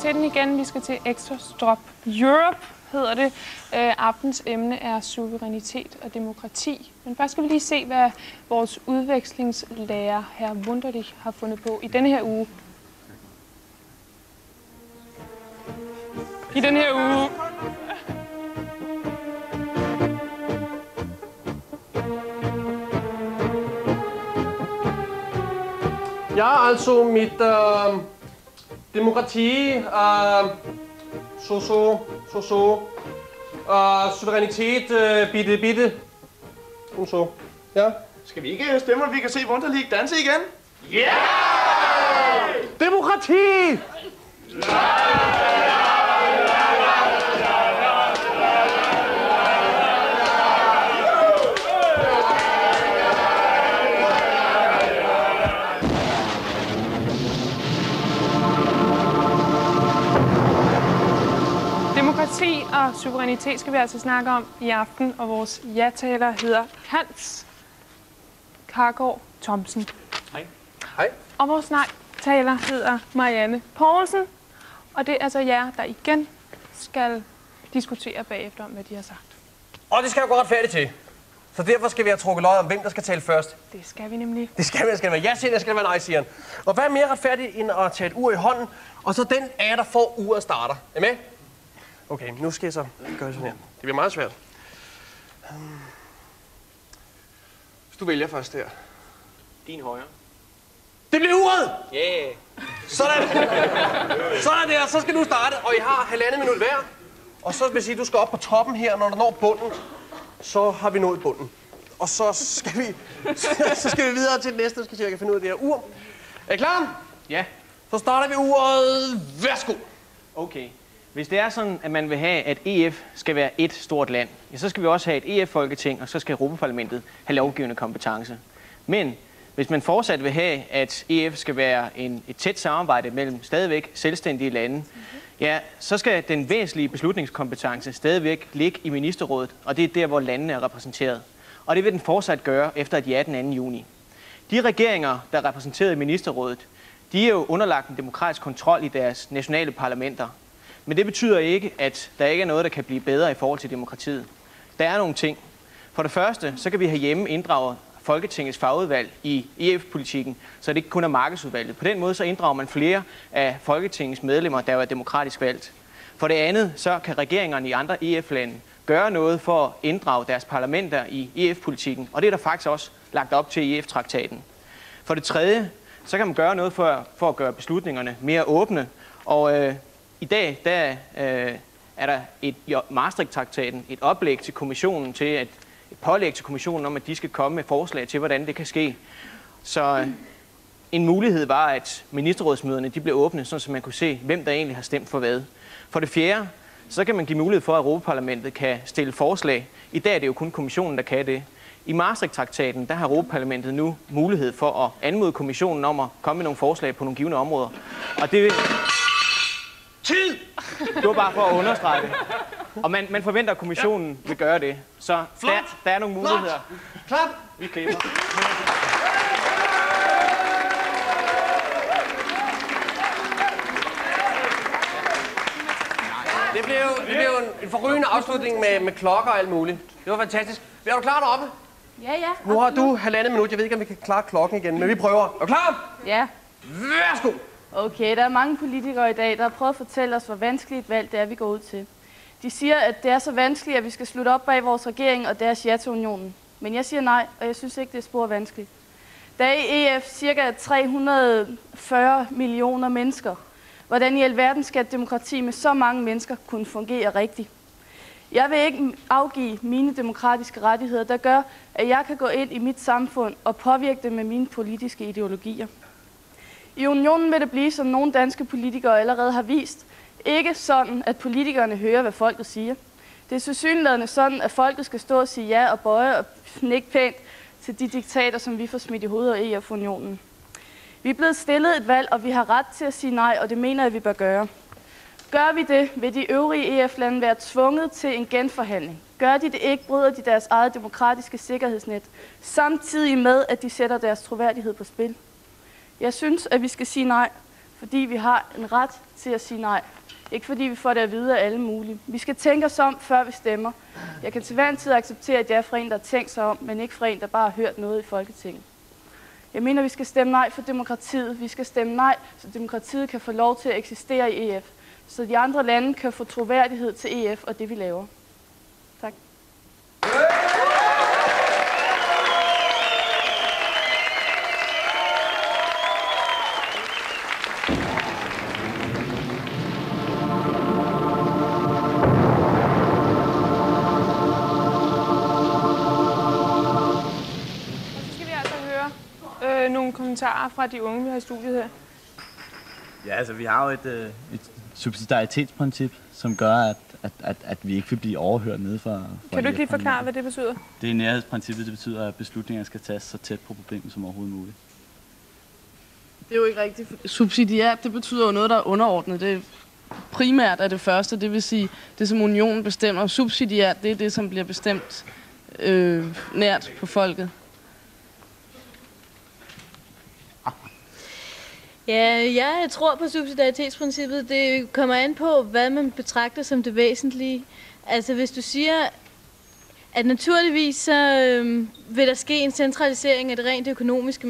til den igen. Vi skal til Extra Stop Europe, hedder det. Aftens emne er suverænitet og demokrati. Men først skal vi lige se, hvad vores udvekslingslærer, hr. Wunderlich, har fundet på i denne her uge. Ja, altså mit demokrati, suverænitet, bitte, så. Ja. Skal vi ikke stemme, at vi kan se Wunderlich danse igen? Ja! Yeah! Demokrati! Demokrati og suverænitet skal vi altså snakke om i aften, og vores ja-taler hedder Hans Kargaard Thomsen. Hej. Hej. Og vores nej-taler hedder Marianne Poulsen, og det er altså jer, der igen skal diskutere bagefter om, hvad de har sagt. Og det skal jo gå retfærdigt til. Så derfor skal vi have trukket lod om, hvem der skal tale først. Det skal vi nemlig. Det skal være ja-sigeren, det skal være nej-sigeren. Og hvad er mere retfærdigt, end at tage et ur i hånden, og så den af jer, der får uret starter. Er I med? Okay, nu skal jeg så gøre sådan her. Det bliver meget svært. Hvis du vælger først her. Din højre. Det bliver uret! Yeah! Sådan! Sådan der, så skal du starte, og I har 1,5 minut hver. Og så vil sige, at du skal op på toppen her, når du når bunden. Så har vi nået bunden. Og så skal vi videre til det næste, skal jeg kan finde ud af det her ur. Er I klar? Ja. Så starter vi uret. Værsgo! Okay. Hvis det er sådan, at man vil have, at EF skal være et stort land, ja, så skal vi også have et EF-folketing, og så skal Europaparlamentet have lovgivende kompetence. Men hvis man fortsat vil have, at EF skal være et tæt samarbejde mellem stadigvæk selvstændige lande, ja, så skal den væsentlige beslutningskompetence stadigvæk ligge i ministerrådet, og det er der, hvor landene er repræsenteret. Og det vil den fortsat gøre efter de 18. juni. De regeringer, der er repræsenteret i ministerrådet, de er jo underlagt en demokratisk kontrol i deres nationale parlamenter. Men det betyder ikke, at der ikke er noget, der kan blive bedre i forhold til demokratiet. Der er nogle ting. For det første, så kan vi herhjemme inddrage Folketingets fagudvalg i EF-politikken, så det ikke kun er markedsudvalget. På den måde så inddrager man flere af Folketingets medlemmer, der er demokratisk valgt. For det andet, så kan regeringerne i andre EF-lande gøre noget for at inddrage deres parlamenter i EF-politikken, og det er der faktisk også lagt op til i EF-traktaten. For det tredje, så kan man gøre noget for at gøre beslutningerne mere åbne, og i dag er der i Maastricht-traktaten et oplæg til kommissionen til et pålæg til kommissionen om, at de skal komme med forslag til, hvordan det kan ske. Så en mulighed var, at ministerrådsmøderne blev åbne, så man kunne se, hvem der egentlig har stemt for hvad. For det fjerde, så kan man give mulighed for, at Europaparlamentet kan stille forslag. I dag er det jo kun kommissionen, der kan det. I Maastricht-traktaten, der har Europaparlamentet nu mulighed for at anmode kommissionen om at komme med nogle forslag på nogle givne områder. Og det vil... Tid! Det var bare for at understrege det. Og man forventer, at kommissionen vil gøre det. Så der er nogle muligheder. Klap! Vi klipper. Det blev en forrygende afslutning med klokker og alt muligt. Det var fantastisk. Er du klar deroppe? Ja. Nu har du 1,5 minut. Jeg ved ikke, om vi kan klare klokken igen, men vi prøver. Er du klar? Ja. Værsgo! Okay, der er mange politikere i dag, der har prøvet at fortælle os, hvor vanskeligt et valg det er, vi går ud til. De siger, at det er så vanskeligt, at vi skal slutte op bag vores regering og deres ja til unionen. Men jeg siger nej, og jeg synes ikke, det er spor vanskeligt. Der er i EF ca. 340 millioner mennesker. Hvordan i alverden skal et demokrati med så mange mennesker kunne fungere rigtigt? Jeg vil ikke afgive mine demokratiske rettigheder, der gør, at jeg kan gå ind i mit samfund og påvirke det med mine politiske ideologier. I unionen vil det blive, som nogle danske politikere allerede har vist, ikke sådan, at politikerne hører, hvad folket siger. Det er tilsyneladende sådan, at folket skal stå og sige ja og bøje og nikke pænt til de diktater, som vi får smidt i hovedet af EF-unionen. Vi er blevet stillet et valg, og vi har ret til at sige nej, og det mener jeg, vi bør gøre. Gør vi det, vil de øvrige EF-lande være tvunget til en genforhandling. Gør de det ikke, bryder de deres eget demokratiske sikkerhedsnet, samtidig med, at de sætter deres troværdighed på spil. Jeg synes, at vi skal sige nej, fordi vi har en ret til at sige nej. Ikke fordi vi får det at vide af alle mulige. Vi skal tænke os om, før vi stemmer. Jeg kan til hver en tid acceptere, at jeg er fra en, der har tænkt sig om, men ikke fra en, der bare har hørt noget i Folketinget. Jeg mener, vi skal stemme nej for demokratiet. Vi skal stemme nej, så demokratiet kan få lov til at eksistere i EF. Så de andre lande kan få troværdighed til EF og det, vi laver. Tak. Nogle kommentarer fra de unge, vi har i studiet her. Ja, altså vi har jo et subsidiaritetsprincip, som gør, at vi ikke vil blive overhørt nede fra Kan du ikke lige forklare, hvad det betyder? Det er nærhedsprincippet, det betyder, at beslutninger skal tages så tæt på problemet som overhovedet muligt. Det er jo ikke rigtigt. Subsidiært, det betyder jo noget, der er underordnet. Det primært er det første, det vil sige, det som unionen bestemmer. Subsidiært, det er det, som bliver bestemt nært på folket. Ja, jeg tror på subsidiaritetsprincippet. Det kommer an på, hvad man betragter som det væsentlige. Altså hvis du siger, at naturligvis så vil der ske en centralisering af det rent økonomiske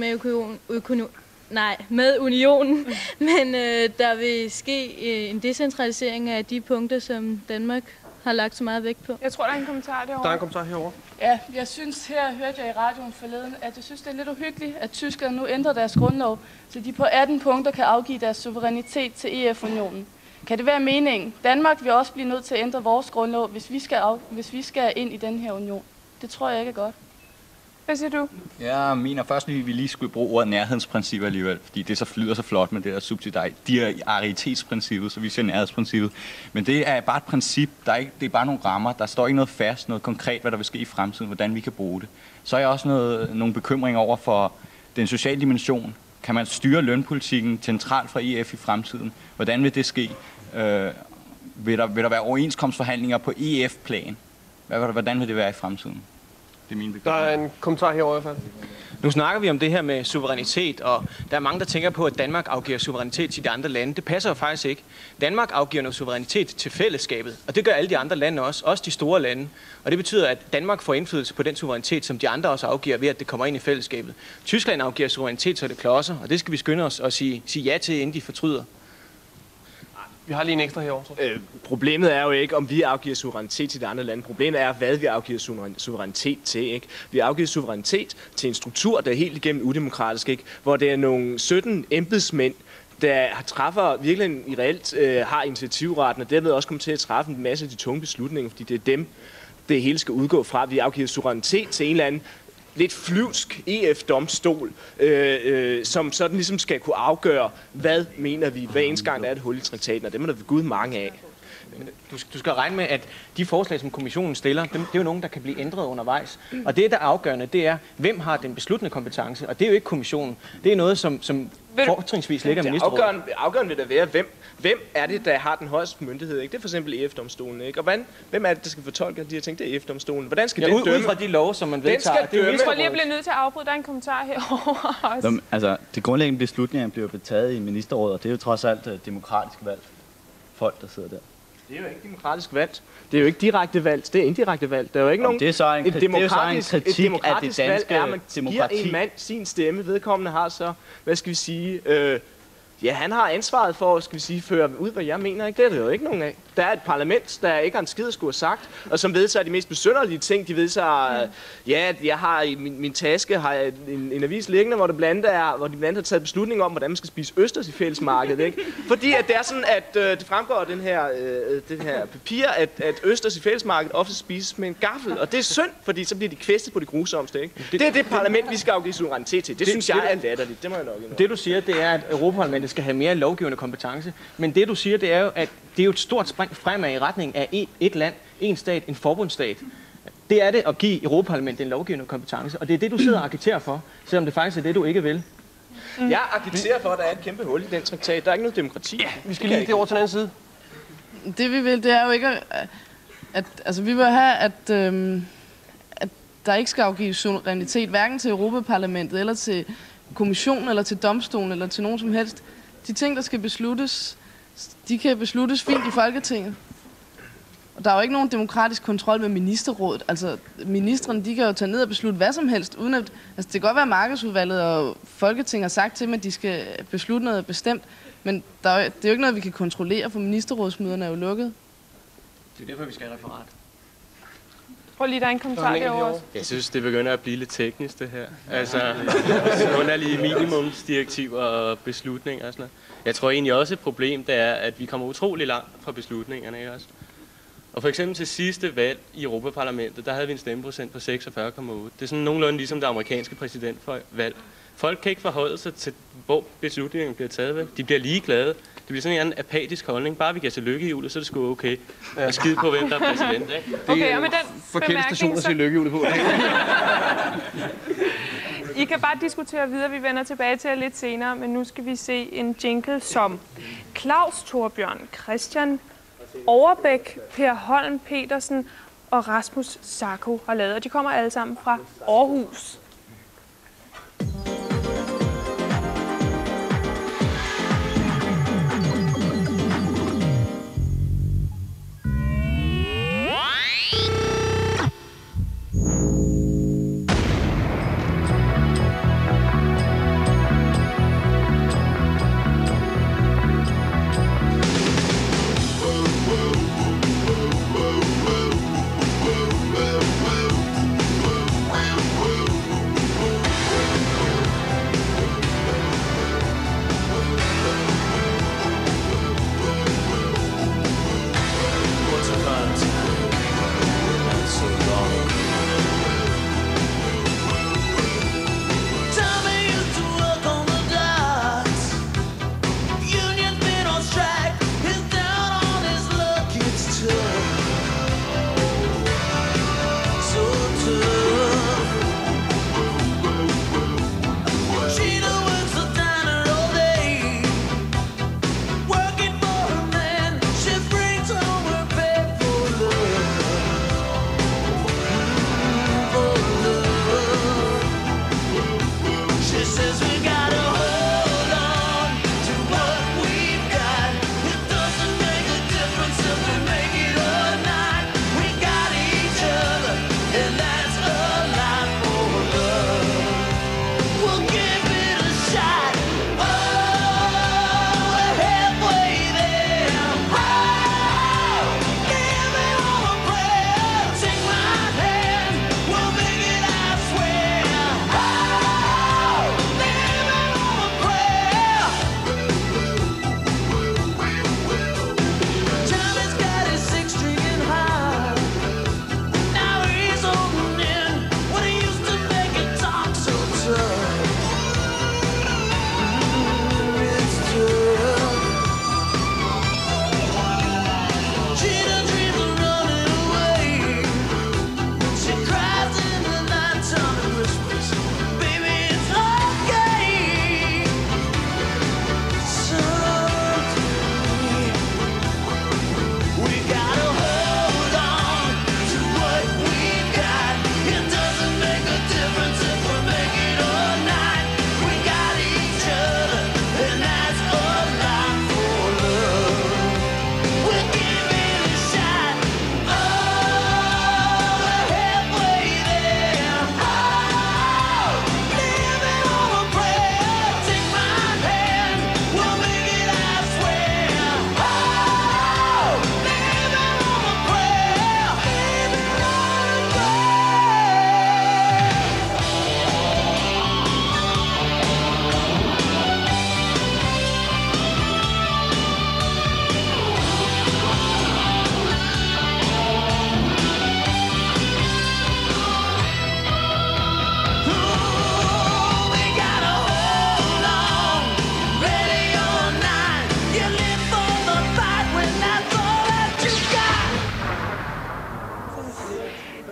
med unionen, men der vil ske en decentralisering af de punkter, som Danmark har lagt så meget vægt på. Jeg tror, der er en kommentar derovre. Der er en kommentar herovre. Ja, jeg synes, her hørte jeg i radioen forleden, at jeg synes, det er lidt uhyggeligt, at tyskerne nu ændrer deres grundlov, så de på 18 punkter kan afgive deres suverænitet til EF-unionen. Kan det være meningen? Danmark vil også blive nødt til at ændre vores grundlov, hvis vi skal ind i den her union. Det tror jeg ikke er godt. Hvad siger du? Jeg mener først, at vi lige skulle bruge ordet nærhedsprincip alligevel, fordi det så flyder så flot med det der subsidiaritetsprincippet, så vi siger nærhedsprincippet. Men det er bare et princip, det er bare nogle rammer, der står ikke noget fast, noget konkret, hvad der vil ske i fremtiden, hvordan vi kan bruge det. Så er jeg også nogle bekymringer over for den sociale dimension. Kan man styre lønpolitikken centralt fra EF i fremtiden? Hvordan vil det ske? Vil der være overenskomstforhandlinger på EF-plan? Hvordan vil det være i fremtiden? Det er min bekymring. Der er en kommentar herovre i hvert fald. Nu snakker vi om det her med suverænitet, og der er mange, der tænker på, at Danmark afgiver suverænitet til de andre lande. Det passer jo faktisk ikke. Danmark afgiver noget suverænitet til fællesskabet, og det gør alle de andre lande også de store lande. Og det betyder, at Danmark får indflydelse på den suverænitet, som de andre også afgiver, ved at det kommer ind i fællesskabet. Tyskland afgiver suverænitet, så det klodser, og det skal vi skynde os at sige ja til, inden de fortryder. Vi har lige en ekstra herovre. Problemet er jo ikke, om vi afgiver suverænitet til de andre lande. Problemet er, hvad vi afgiver suverænitet til. Ikke? Vi afgiver suverænitet til en struktur, der er helt igennem udemokratisk, ikke? Hvor det er nogle 17 embedsmænd, der træffer virkelig i reelt har initiativretten, og derved også kommer til at træffe en masse af de tunge beslutninger, fordi det er dem, det hele skal udgå fra. Vi afgiver suverænitet til en eller anden lidt flyvsk EF-domstol, som sådan ligesom skal kunne afgøre, hvad mener vi, hver eneste gang der er et hul i traktaten, og det må der ved Gud mange af. Du skal regne med, at de forslag, som kommissionen stiller, det er jo nogen, der kan blive ændret undervejs. Og det, der er afgørende, det er, hvem har den besluttende kompetence, og det er jo ikke kommissionen. Det er noget, som fortrinsvis ligger i ministerrådet. Afgørende vil der være, hvem er det, der har den højeste myndighed? Ikke? Det er for eksempel EF-domstolen. Ikke? Og hvem er det, der skal fortolke de her ting? Det er EF-domstolen. Hvordan skal den dømme? Ud fra de love, som man vedtager. Jeg tror lige, jeg bliver nødt til at afbryde. Der er en kommentar herovre. Altså, det grundlæggende beslutninger bliver betaget i ministerrådet, og det er jo trods alt demokratisk valgt folk, der sidder der. Det er jo ikke demokratisk valgt. Det er jo ikke direkte valgt. Det er indirekte valgt. Der er jo ikke nogen... Det er så en kritik af det danske demokrati. Giver en mand sin stemme. Vedkommende har så, hvad skal vi sige... Ja, han har ansvaret for, skal vi sige, føre ud, hvad jeg mener. Ikke? Det er det jo ikke nogen af. Der er et parlament, der ikke har en skid at skulle have sagt, og som vedtager de mest besynderlige ting. De vedtager, ja, jeg har i min taske har jeg en avis liggende, hvor de blandt andet har taget beslutning om, hvordan man skal spise østers i fællesmarkedet. Ikke? Fordi at det er sådan, at det fremgår af den her papir, at østers i fællesmarkedet ofte spises med en gaffel. Og det er synd, fordi så bliver de kvæstet på det grusomste. Ikke? Det er det parlament, vi skal afgive suverænitet til. Det synes jeg er latterligt. Det må jeg nok indrømme. Det du siger, det er, at Europaparlamentet skal have mere lovgivende kompetence. Men det du siger, det er jo, at det er jo et stort spring fremad i retning af et land, en stat, en forbundsstat. Det er det at give Europaparlamentet en lovgivende kompetence, og det er det, du sidder og agiterer for, selvom det faktisk er det, du ikke vil. Jeg agiterer for, at der er et kæmpe hul i den traktat. Der er ikke noget demokrati. Ja, vi skal lige det over til den anden side. Det vi vil, det er jo ikke, altså vi vil have, at der ikke skal afgives suverænitet, hverken til Europaparlamentet, eller til kommissionen, eller til domstolen, eller til nogen som helst. De ting, der skal besluttes, De kan besluttes fint i Folketinget. Og der er jo ikke nogen demokratisk kontrol med ministerrådet. Altså, ministrene, de kan jo tage ned og beslutte hvad som helst, uden at... Altså, det kan godt være, at markedsudvalget og Folketinget har sagt til dem, at de skal beslutte noget bestemt, men det er jo ikke noget, vi kan kontrollere, for ministerrådsmøderne er jo lukket. Det er derfor, vi skal have referat. Prøv lige, der er en kommentar derovre. Jeg synes, det begynder at blive lidt teknisk, det her. Altså, underlige minimumsdirektiver og beslutninger og sådan noget. Jeg tror egentlig også, et problem det er, at vi kommer utrolig langt fra beslutningerne, ikke også? Og for eksempel til sidste valg i Europaparlamentet, der havde vi en stemmeprocent på 46,8. Det er sådan nogenlunde ligesom det amerikanske præsidentvalg. Folk kan ikke forholde sig til, hvor beslutningen bliver taget ved. De bliver ligeglade. Det bliver sådan en apatisk holdning. Bare vi kan se lykkehjulet, så er det sgu okay. Og skide på, hvem der er præsident. Ikke? Okay, og med den forkerte station at se lykkehjulet på. I kan bare diskutere videre. Vi vender tilbage til lidt senere, men nu skal vi se en jingle, som Claus Torbjørn, Christian Overbæk, Per Holm Petersen og Rasmus Sarko har lavet. Og de kommer alle sammen fra Aarhus.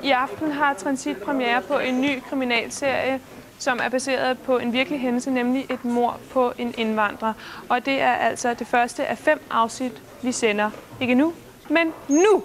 I aften har Transit premiere på en ny kriminalserie, som er baseret på en virkelig hændelse, nemlig et mord på en indvandrer. Og det er altså det første af 5 afsnit, vi sender. Ikke nu, men nu!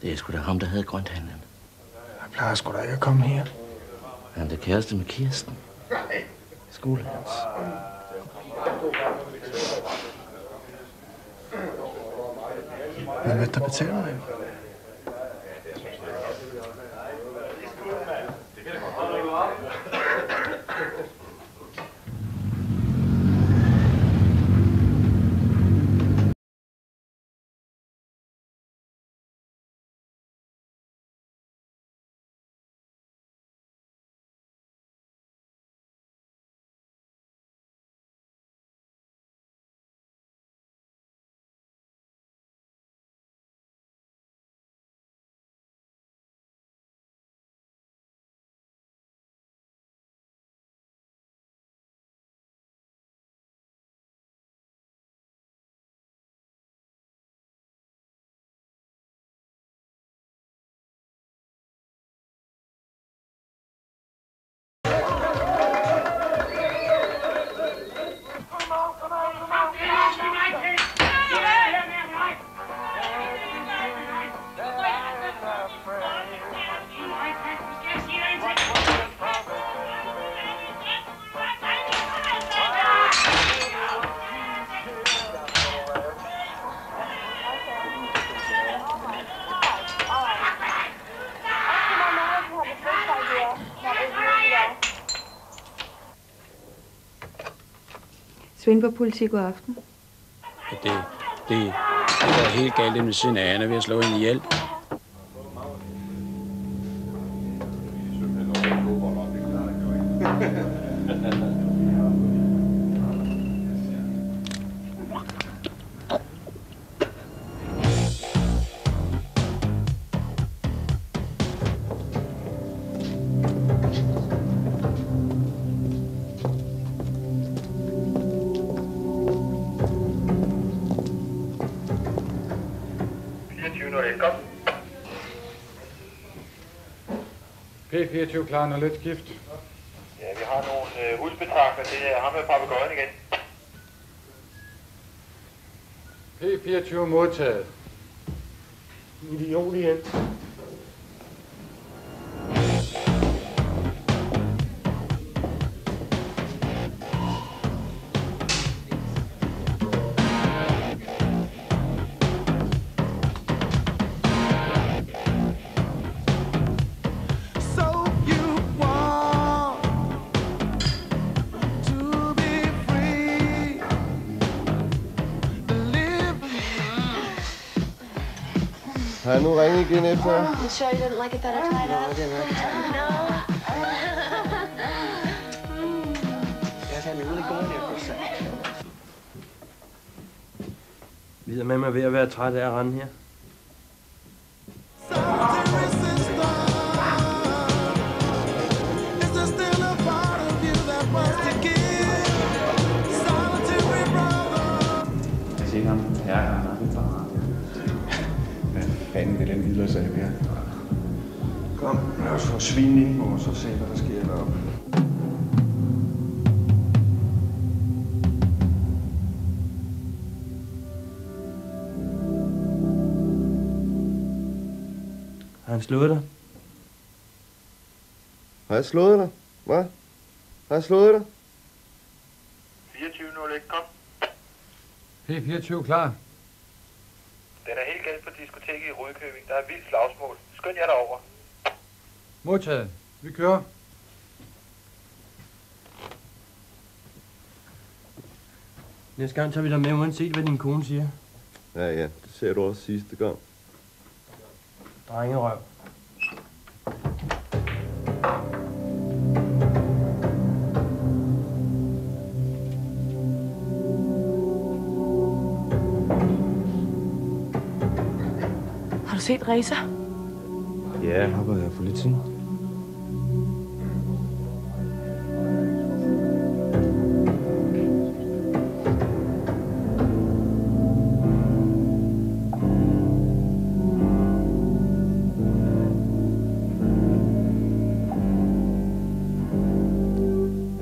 Det er sgu da ham, der havde grønthandlen. Jeg plejer sgu da ikke at komme her. Han er kæreste med Kirsten. Skole hans. Men hvad der betaler mig? Svendborg politi god aften. Det var helt galt inde ved siden af. Han er ved at slå hende ihjel. P24 klar, noget lidt skift. Ja, vi har nogle husbetragter. Det er ham med papegøjen igen. P24 modtaget. Idiot igen. Har jeg nu ringet igen efter? You sure you didn't like it that I tied up? No, I didn't like it. No. You guys had me really going there for a second. Videre med mig ved at være træt af at rende her. Jeg siger ham, herregården er det bare. Hvad fanden det er den videre sag, Per? Kom, lad os få svinen ind på, og så se, hvad der sker deroppe. Har han slået dig? Har jeg slået dig? Hvad? Har jeg slået dig? 24.01, kom. P24 klar. Den er helt galt på diskoteket i Rudkøbing. Der er vildt slagsmål. Skynd jer derover. Modtaget. Vi kører. Næste gang tager vi dig med, uanset hvad din kone siger. Ja, det ser du også sidste gang. Drengerøv. Har du set Reza? Ja, jeg har været her for lidt siden.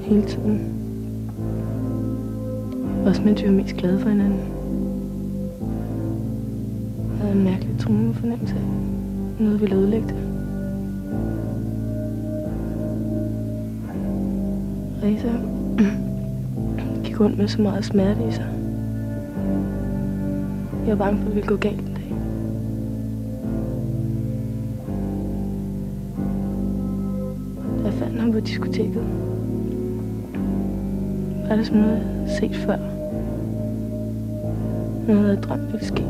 Hele tiden. Også mens vi var mest glade for hinanden. Jeg havde en mærkelig truende fornemmelse af. Noget ville ødelægge det. Reza gik rundt med så meget smerte i sig. Jeg var bange for, at det ville gå galt en dag. Da jeg fandt ham på diskoteket, var det som noget, jeg havde set før. Noget, jeg havde drømt ville ske.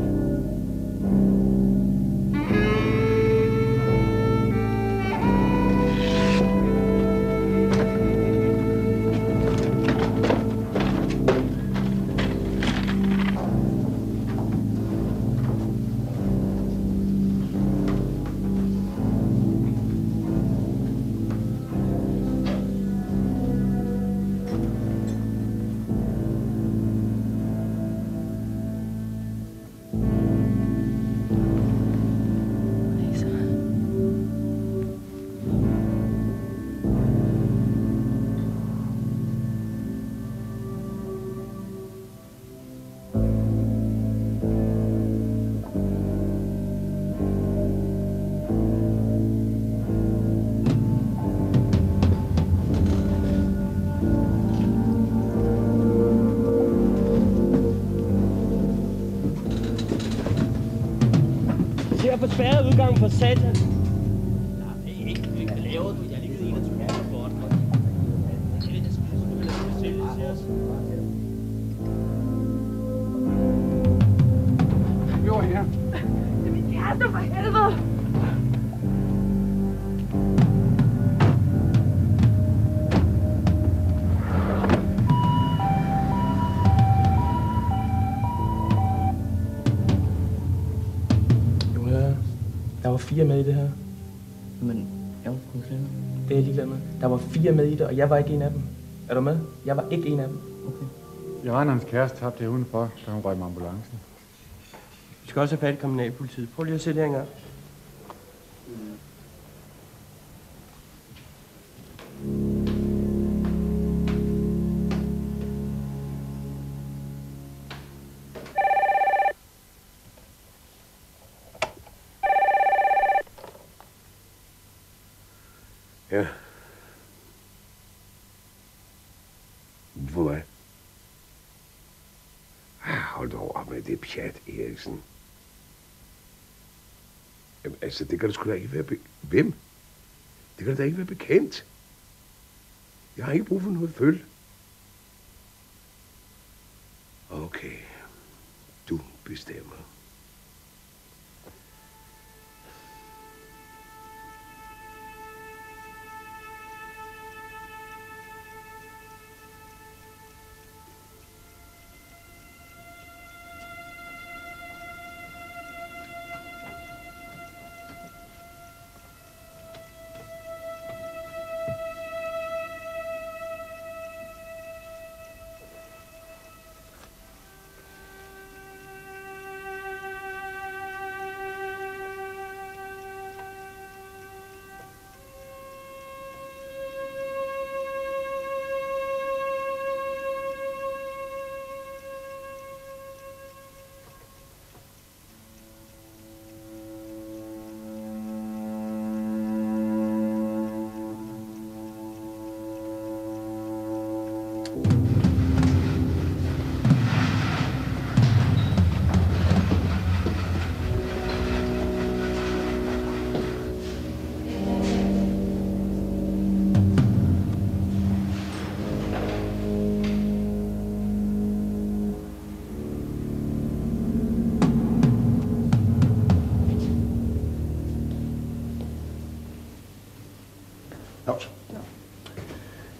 Jeg får spærret udgangen for satan. Nej, hvad laver du? Jeg har lige givet 21 kasser for det. Det er lidt skide, så du vil sælge det til os. Jo, her. Det er min kæreste, for helvede! Der var 4 med i det her. Men jeg var kun glemme. Det er jeg ligeglad med. Der var 4 med i det, og jeg var ikke en af dem. Er du med? Jeg var ikke en af dem. Okay. Jeg og hans kæreste tabte her udenfor, da hun røg med ambulancen. Vi skal også have fat i kriminalpolitiet. Prøv lige at se det her engang. Ja. For hvad? Hold dog op med det pjat, Eriksen. Jamen, altså, det kan da sgu da ikke være Hvem? Det kan da ikke være bekendt. Jeg har ikke brug for noget følge. Okay. Du bestemmer.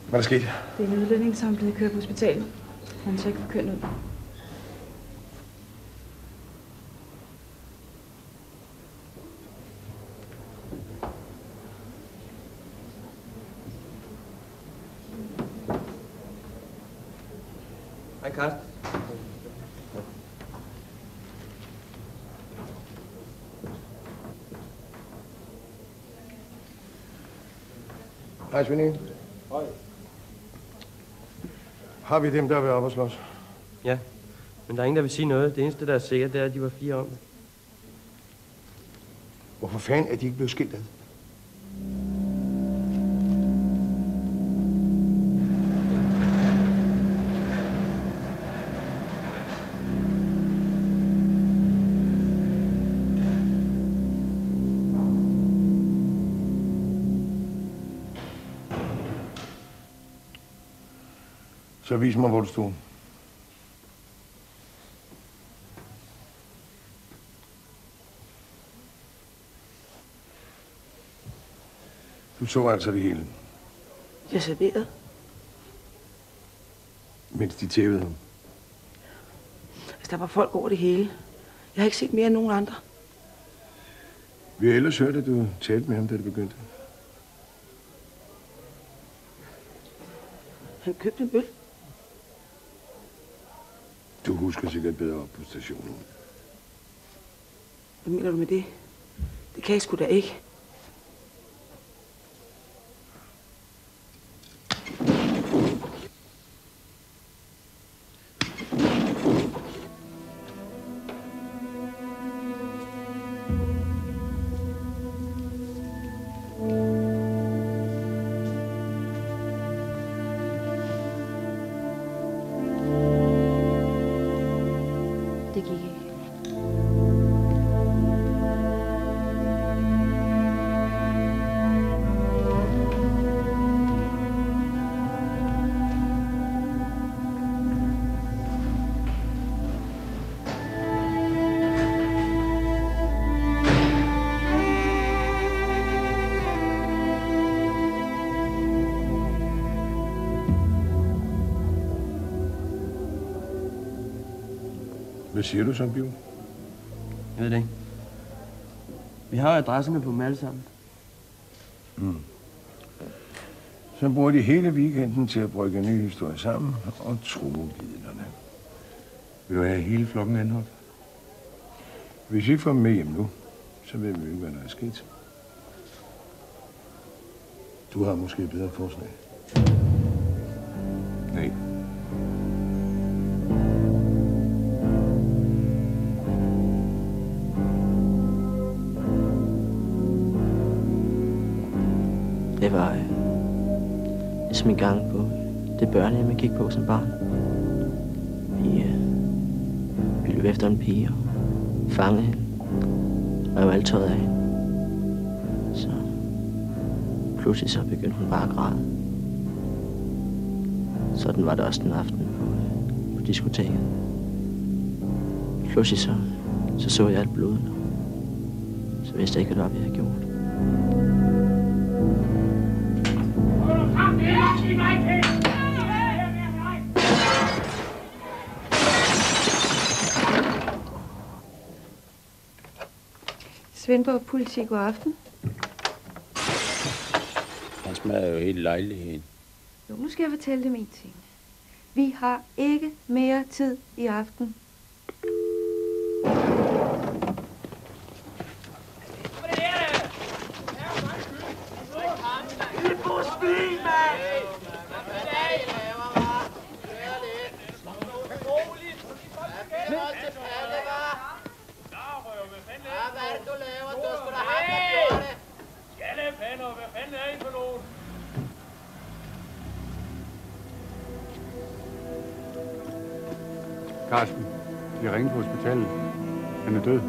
Hvad er der sket? Det er en udlænding, som er blevet kørt på hospitalet. Han ser ikke forkyndt ud. Hej, Karsten. Hej, Svending. Hej. Har vi dem, der vil op og slås? Ja, men der er ingen, der vil sige noget. Det eneste, der er sikkert, det er, at de var 4 om det. Hvorfor fanden er de ikke blevet skilt ad? Så vis mig, hvor du stod. Du så altså det hele. Jeg serverede. Mens de tævede ham. Altså, der var folk over det hele. Jeg har ikke set mere end nogen andre. Vi har ellers hørt, at du talte med ham, da det begyndte. Han købte en øl. Du husker sikkert bedre op på stationen. Hvad mener du med det? Det kan jeg sgu da ikke. Det gik ikke. Hvad siger du så, Bio? Jeg ved det ikke. Vi har adresserne på dem alle sammen. Så bruger de hele weekenden til at brygge en ny historie sammen og true vidnerne. Vil du have hele flokken anholdt? Hvis vi ikke får dem med hjem nu, så ved vi ikke, hvad der er sket. Du har måske et bedre forslag. Nej. Det var ligesom en gang på det børnehjem, jeg gik på som barn. Vi løb efter en pige og fangede hende. Og jeg var alt tøjet af hende. Så pludselig så begyndte hun bare at græde. Sådan var det også den aften på diskoteket. Pludselig så jeg alt blodet. Så vidste jeg ikke, hvad det var, vi havde gjort. Svendborg politi, god aften. Han smadrer jo hele lejligheden. Jo, nu skal jeg fortælle dem en ting. Vi har ikke mere tid i aften. Carsten, de ringede på hospitalet. Han er død.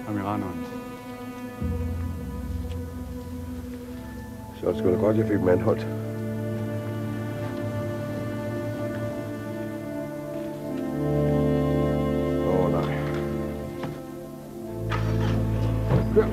Ham iraneren. Så er det sgu da godt, jeg fik dem anholdt. Nej. Kør.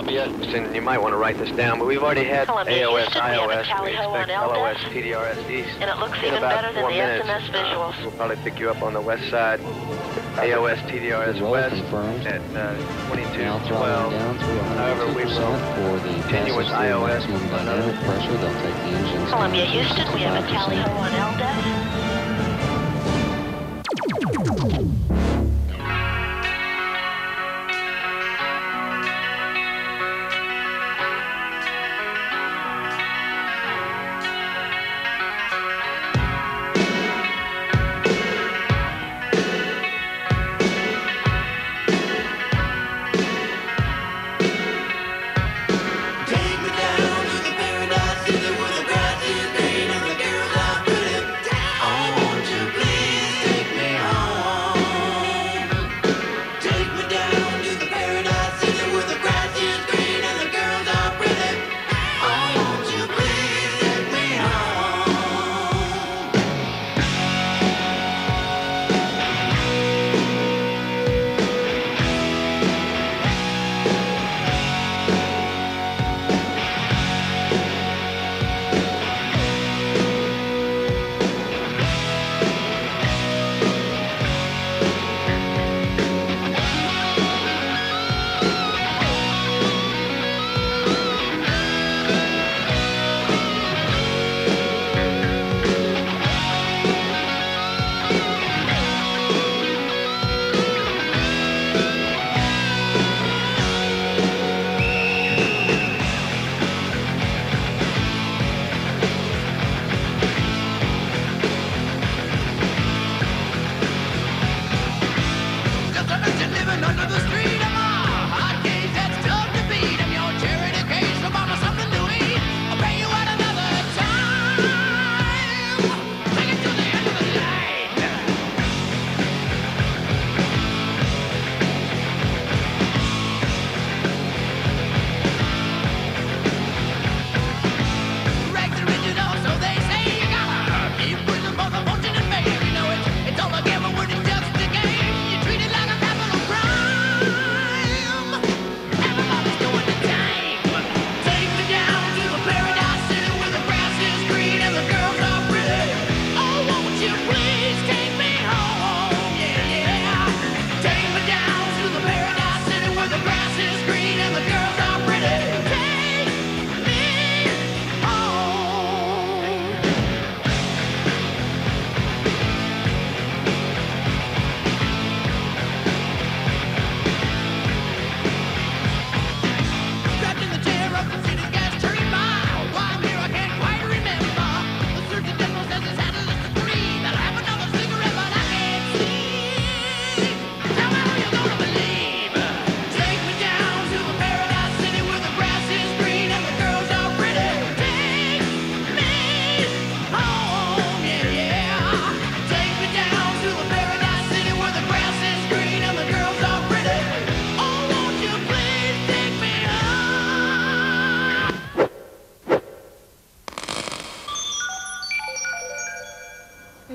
Columbia. Listen, you might want to write this down, but we've already had Columbia, AOS, Houston, we have a iOS, we tally ho on expect LDAP. LOS, TDRS East. And it looks In even about better than 4 the minutes. SMS visuals. We'll probably pick you up on the west side. AOS, TDRS West at 2212. However, we will continue with iOS. Columbia, Houston, we have a tally ho on LDAP.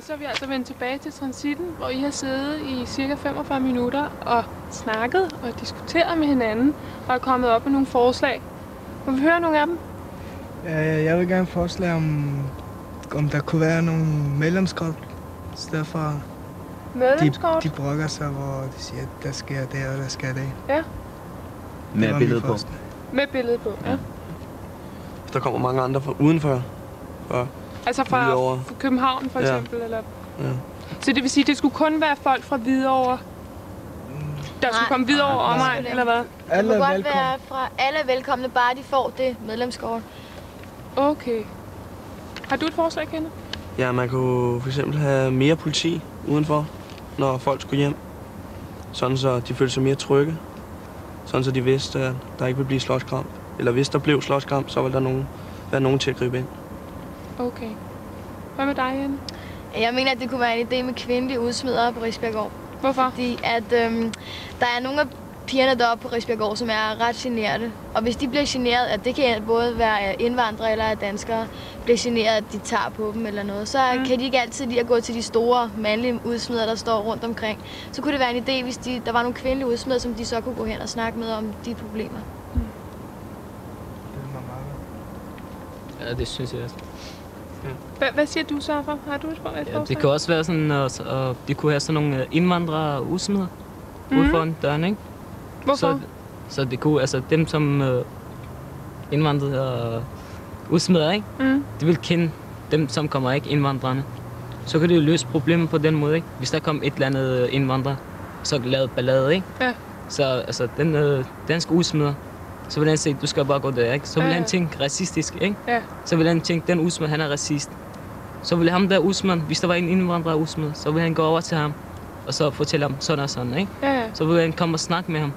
Så er vi altså vendt tilbage til transitten, hvor I har siddet i cirka 45 minutter og snakket og diskuteret med hinanden og er kommet op med nogle forslag. Må vi høre nogle af dem? Jeg vil gerne foreslå, om der kunne være nogle medlemskort, i stedet for medlemskort? De brokker sig, hvor de siger, at der sker det og der sker det. Ja. Med billede på. Med billede på, ja. Der kommer mange andre fra udenfor. Altså fra København for eksempel? Eller? Ja. Så det vil sige, at det skulle kun være folk fra Hvidovre, der skulle komme Hvidovre omegn, eller hvad? Det må godt være fra alle velkomne, bare de får det medlemskort. Okay. Har du et forslag, Kenneth? Ja, man kunne for eksempel have mere politi udenfor, når folk skulle hjem. Sådan så de følte sig mere trygge. Sådan så de vidste, at der ikke ville blive slåskamp. Eller hvis der blev slåskamp, så ville der være nogen til at gribe ind. Okay. Hvad med dig, Jenne? Jeg mener, at det kunne være en idé med kvindelige udsmidere på Risbjerggård. Hvorfor? Fordi at der er nogle af pigerne deroppe på Risbjerggård, som er ret generede. Og hvis de bliver generet, at det kan både være indvandrere eller danskere, bliver generet, at de tager på dem eller noget, så kan de ikke altid lide at gå til de store mandlige udsmidere, der står rundt omkring. Så kunne det være en idé, hvis der var nogle kvindelige udsmidere, som de så kunne gå hen og snakke med om de problemer. Ja, det synes jeg også. Hvad siger du så for? Har du et forslag? Det kan også være sådan, at de kunne have sådan nogle indvandrere udsmider ude foran døren, ikke? Hvorfor? Så det kunne, altså dem som indvandrere udsmider, ikke? De vil kende dem, som kommer ikke indvandrerne. Så kan det jo løse problemet på den måde, ikke? Hvis der kom et eller andet indvandrer, så lavet ballade, ikke? Ja. Så altså, den danske udsmider, så vil han sige, du skal bare gå der, ikke? Så vil han tænke racistisk, ikke? Ja. Så vil han tænke, den udsmider, han er racist. Så vil ham der udsmider, hvis der var en indvandrer udsmider, så vil han gå over til ham, og så fortælle ham sådan og sådan, ikke? Ja. Så vil han komme og snakke med ham.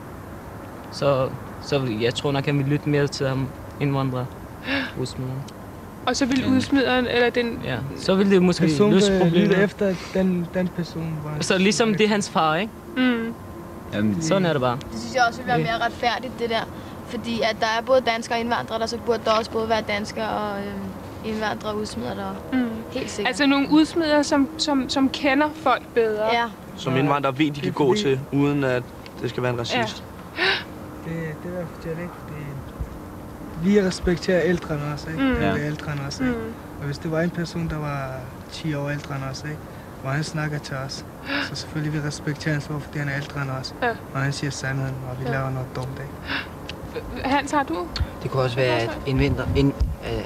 Så jeg tror nok, han vil lytte mere til ham, indvandrer udsmider. Og så vil udsmideren, eller den... Ja, så vil det måske løse problemet. Efter den person var... Så ligesom det er hans far, ikke? Jamen, sådan er det bare. Det synes jeg også vil være mere retfærdigt, det der. Fordi at der er både danskere og indvandrere, der så burde der også både være danskere og indvandrere og udsmider der. Helt sikkert. Altså nogle udsmidere, som kender folk bedre. Ja. Som indvandrere ved, de kan gå til, uden at det skal være en racist. Ja. Det er fortælle, ikke? Vi respekterer ældrene også, ikke? Det er ældrene også, ikke? Og hvis det var en person, der var 10 år ældre end os, ikke? Hvor han snakker til os, så selvfølgelig vi respekterer hans ord, fordi han er ældre end os. Og han siger sandheden, og vi laver noget dumt, ikke? Hans, har du? Det kunne også være, at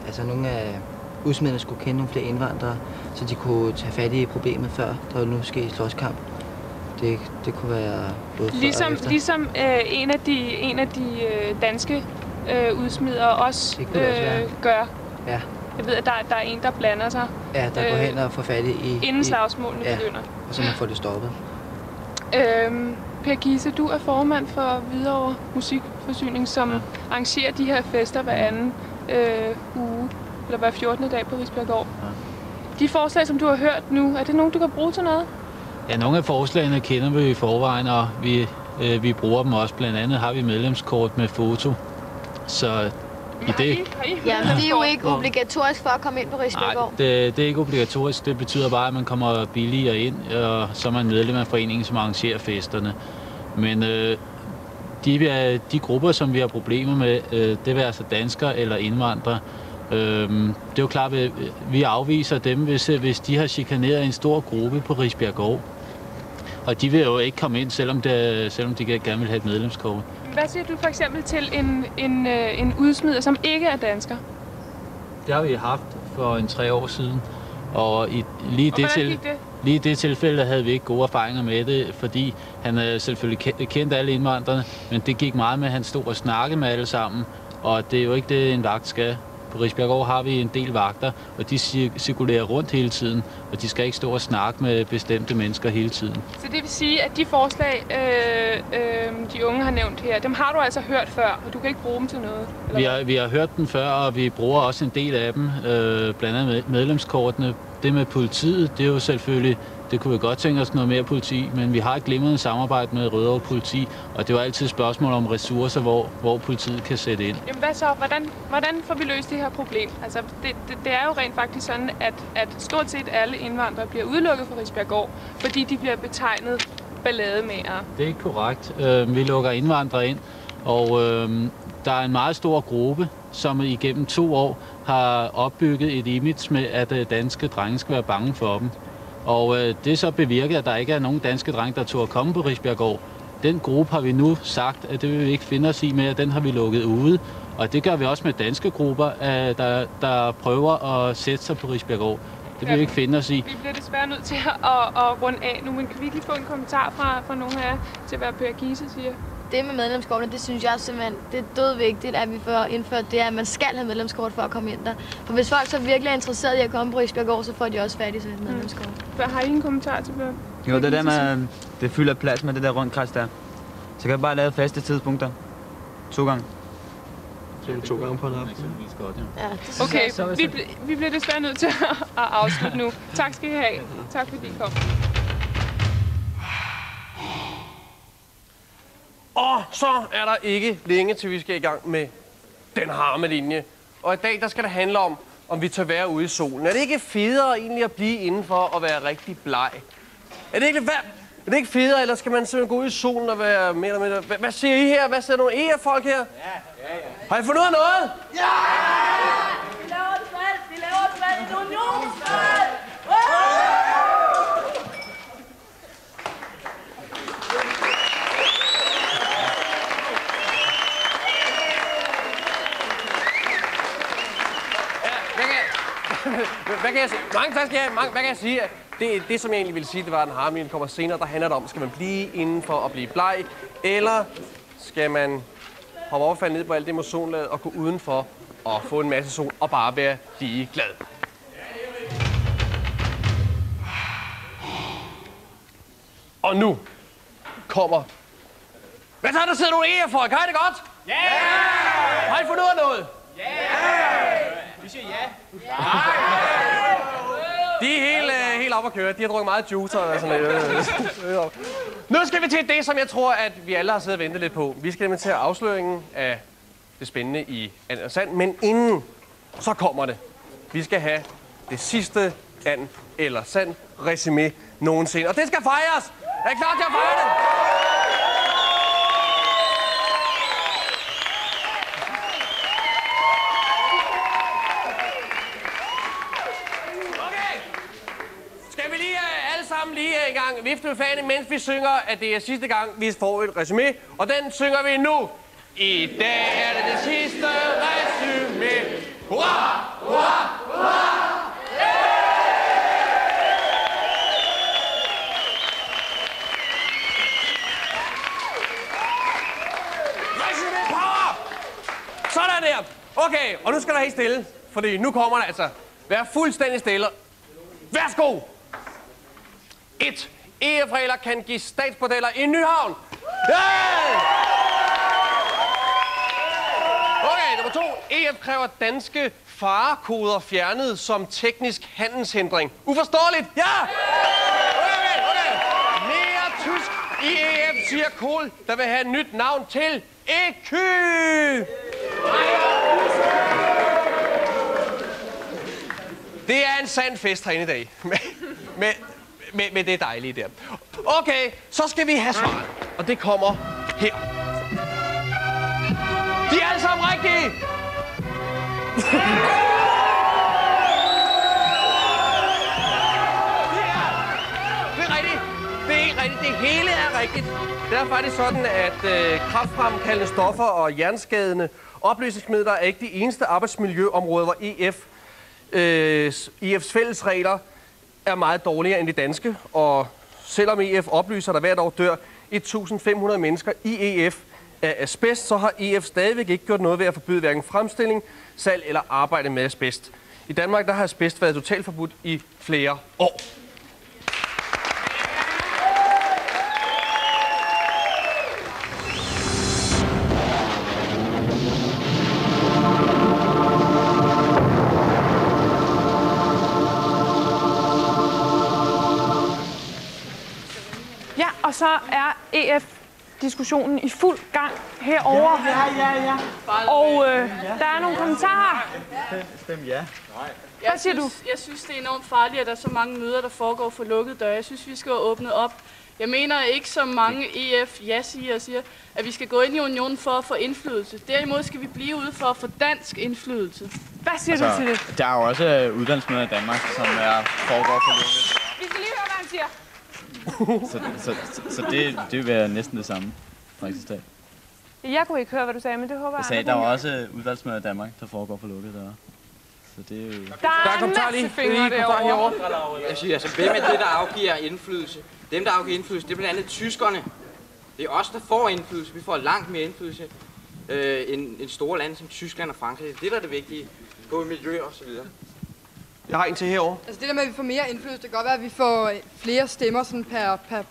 altså nogle af udsmiderne skulle kende nogle flere indvandrere, så de kunne tage fat i problemet før der nu sker slåskamp. Det kunne være både før og efter. Ligesom en af de danske udsmidere også gør. Ja. Jeg ved, at der er en, der blander sig. Ja, der går hen og får fat i... Inden slagsmålene begynder. Og så man får det stoppet. Per Giese, du er formand for Hvidovre Musikforsyning, som arrangerer de her fester hver anden uge, eller hver 14. dag på Risbjerggård. De forslag, som du har hørt nu, er det nogen, du kan bruge til noget? Ja, nogle af forslagene kender vi i forvejen, og vi bruger dem også. Blandt andet har vi medlemskort med foto. Så i det... Ja, men det er jo ikke obligatorisk for at komme ind på Risbjerggård. Nej, det er ikke obligatorisk. Det betyder bare, at man kommer billigere ind, og så er man medlem af foreningen, som arrangerer festerne. Men de grupper, som vi har problemer med, det vil altså danskere eller indvandrere. Det er jo klart, at vi afviser dem, hvis de har chikaneret en stor gruppe på Risbjerggård. Og de vil jo ikke komme ind, selvom de gerne vil have et medlemskort. Hvad siger du for eksempel til en udsmider, som ikke er dansker? Det har vi haft for 3 år siden. Og lige i det tilfælde havde vi ikke gode erfaringer med det, fordi han havde selvfølgelig kendt alle indvandrerne, men det gik meget med, at han stod og snakkede med alle sammen. Og det er jo ikke det, en vagt skal. På Risbjerggård har vi en del vagter, og de cirkulerer rundt hele tiden, og de skal ikke stå og snakke med bestemte mennesker hele tiden. Så det vil sige, at de forslag, de unge har nævnt her, dem har du altså hørt før, og du kan ikke bruge dem til noget? Vi har hørt dem før, og vi bruger også en del af dem, blandt andet medlemskortene. Det med politiet, det er jo selvfølgelig, det kunne vi godt tænke os noget mere politi, men vi har et glimrende samarbejde med Rødovre Politi, og det er jo altid et spørgsmål om ressourcer, hvor politiet kan sætte ind. Jamen hvad så? Hvordan får vi løst det her problem? Altså, det er jo rent faktisk sådan, at stort set alle indvandrere bliver udelukket fra Risbjerggård, fordi de bliver betegnet ballademagere. Det er ikke korrekt. Vi lukker indvandrere ind, og der er en meget stor gruppe, som igennem 2 år har opbygget et image med, at danske drenge skal være bange for dem. Og det er så bevirket, at der ikke er nogen danske drenge, der tør at komme på Risbjerggård. Den gruppe har vi nu sagt, at det vil vi ikke finde os i med, at den har vi lukket ude. Og det gør vi også med danske grupper, der prøver at sætte sig på Risbjerggård. Det vil vi ikke finde os i. Vi bliver desværre nødt til at runde af nu, men kan vi lige få en kommentar fra nogle af jer til, hvad Per Giese siger? Det med medlemskortene, det synes jeg simpelthen, det er dødvigtigt, at vi får indført det, at man skal have medlemskort for at komme ind der. For hvis folk så virkelig er interesseret i at komme på Risbjerggård, så får de også fat i sådan et medlemskort. Har I en kommentar til det? Jo, det der med, det fylder plads med det der rundkreds der. Så kan vi bare lave faste tidspunkter. 2 gange. 2 gange på en aften. Ja, okay, vi bliver desværre nødt til at afslutte nu. Tak skal I have. Tak fordi I kom. Og så er der ikke længe til vi skal i gang med den harme linje. Og i dag der skal det handle om vi tør være ude i solen. Er det ikke federe egentlig at blive indenfor og være rigtig bleg? Er det ikke lidt værd? Er det ikke federe, eller skal man simpelthen gå ud i solen og være mere eller mindre? Hvad siger I her? Hvad siger nogle af jer folk her? Ja. Har I fundet ud af noget? Ja! kan jeg sige? Hvad kan jeg sige? Det, som jeg egentlig ville sige, det var, at den harmony kommer senere. Der handler det om, skal man blive indenfor at blive bleg, eller skal man hoppe op og falde ned på alt det motionlaget og gå udenfor og få en masse sol og bare være ligeglad. Og nu kommer... Hvad så, der sidder nogle EF-folk? Har I det godt? Ja! Yeah! Har I fundet ud af noget? Ja! Yeah! Vi siger ja. De er helt op at køre. De har drukket meget juicer og sådan noget. Nu skal vi til det, som jeg tror, at vi alle har siddet og ventet lidt på. Vi skal nemlig til afsløringen af det spændende i And eller Sand. Men inden, så kommer det. Vi skal have det sidste And eller Sand resumé nogensinde. Og det skal fejres! Er I klar til at fejre det? Lige en gang vifte med fanen, mens vi synger, at det er sidste gang, vi får et resumé. Og den synger vi nu. I dag er det sidste resumé. Hurra! Hurra! Hurra! Resumé power! Sådan der. Okay, og nu skal der helt stille, fordi nu kommer det altså. Vær fuldstændig stille. Værsgo! 1. EF-regler kan give statsbordeller i Nyhavn. Yeah! Okay, nummer 2. EF kræver danske farekoder fjernet som teknisk handelshindring. Uforståeligt? Ja! Okay. Mere tysk i EF, siger Kohl, der vil have et nyt navn til EKY. Det er en sand fest herinde i dag. Men det er dejligt der. Okay, så skal vi have svaret. Og det kommer her. De er alle sammen rigtige! Det er rigtigt. Det er ikke rigtigt. Det hele er rigtigt. Det er faktisk sådan, at kræftfremkaldende stoffer og hjerneskadende opløsningsmidler er ikke de eneste arbejdsmiljøområder, hvor EF's fælles regler er meget dårligere end de danske, og selvom EF oplyser, at der hvert år dør 1.500 mennesker i EF af asbest, så har EF stadigvæk ikke gjort noget ved at forbyde hverken fremstilling, salg eller arbejde med asbest. I Danmark der har asbest været totalt forbudt i flere år. Og så er EF-diskussionen i fuld gang herovre. Ja. Og der er nogle kommentarer. Stem ja. Hvad siger du? Jeg synes, det er enormt farligt, at der er så mange møder, der foregår for lukkede døre. Jeg synes, vi skal åbne op. Jeg mener ikke, som mange EF-ja-siger, at vi skal gå ind i unionen for at få indflydelse. Derimod skal vi blive ude for at få dansk indflydelse. Hvad siger du til det? Der er jo også uddannelsesmøder i Danmark, som foregår for lukkede. Vi skal lige høre, hvad han siger. Så det vil være næsten det samme, faktisk. Jeg kunne ikke høre, hvad du sagde, men det håber jeg. Jeg sagde, der var også udvalgsmøder i Danmark, der foregår for lukkede døre. Så det er jo... Der er en masse fingre derovre. Jeg siger, altså, hvem er det, der afgiver indflydelse? Dem, der afgiver indflydelse, det er blandt andet tyskerne. Det er os, der får indflydelse. Vi får langt mere indflydelse end store lande som Tyskland og Frankrig. Det der er det vigtige. På miljø og så videre. Jeg har en til herovre. Altså det der med, at vi får mere indflydelse, det kan godt være, at vi får flere stemmer sådan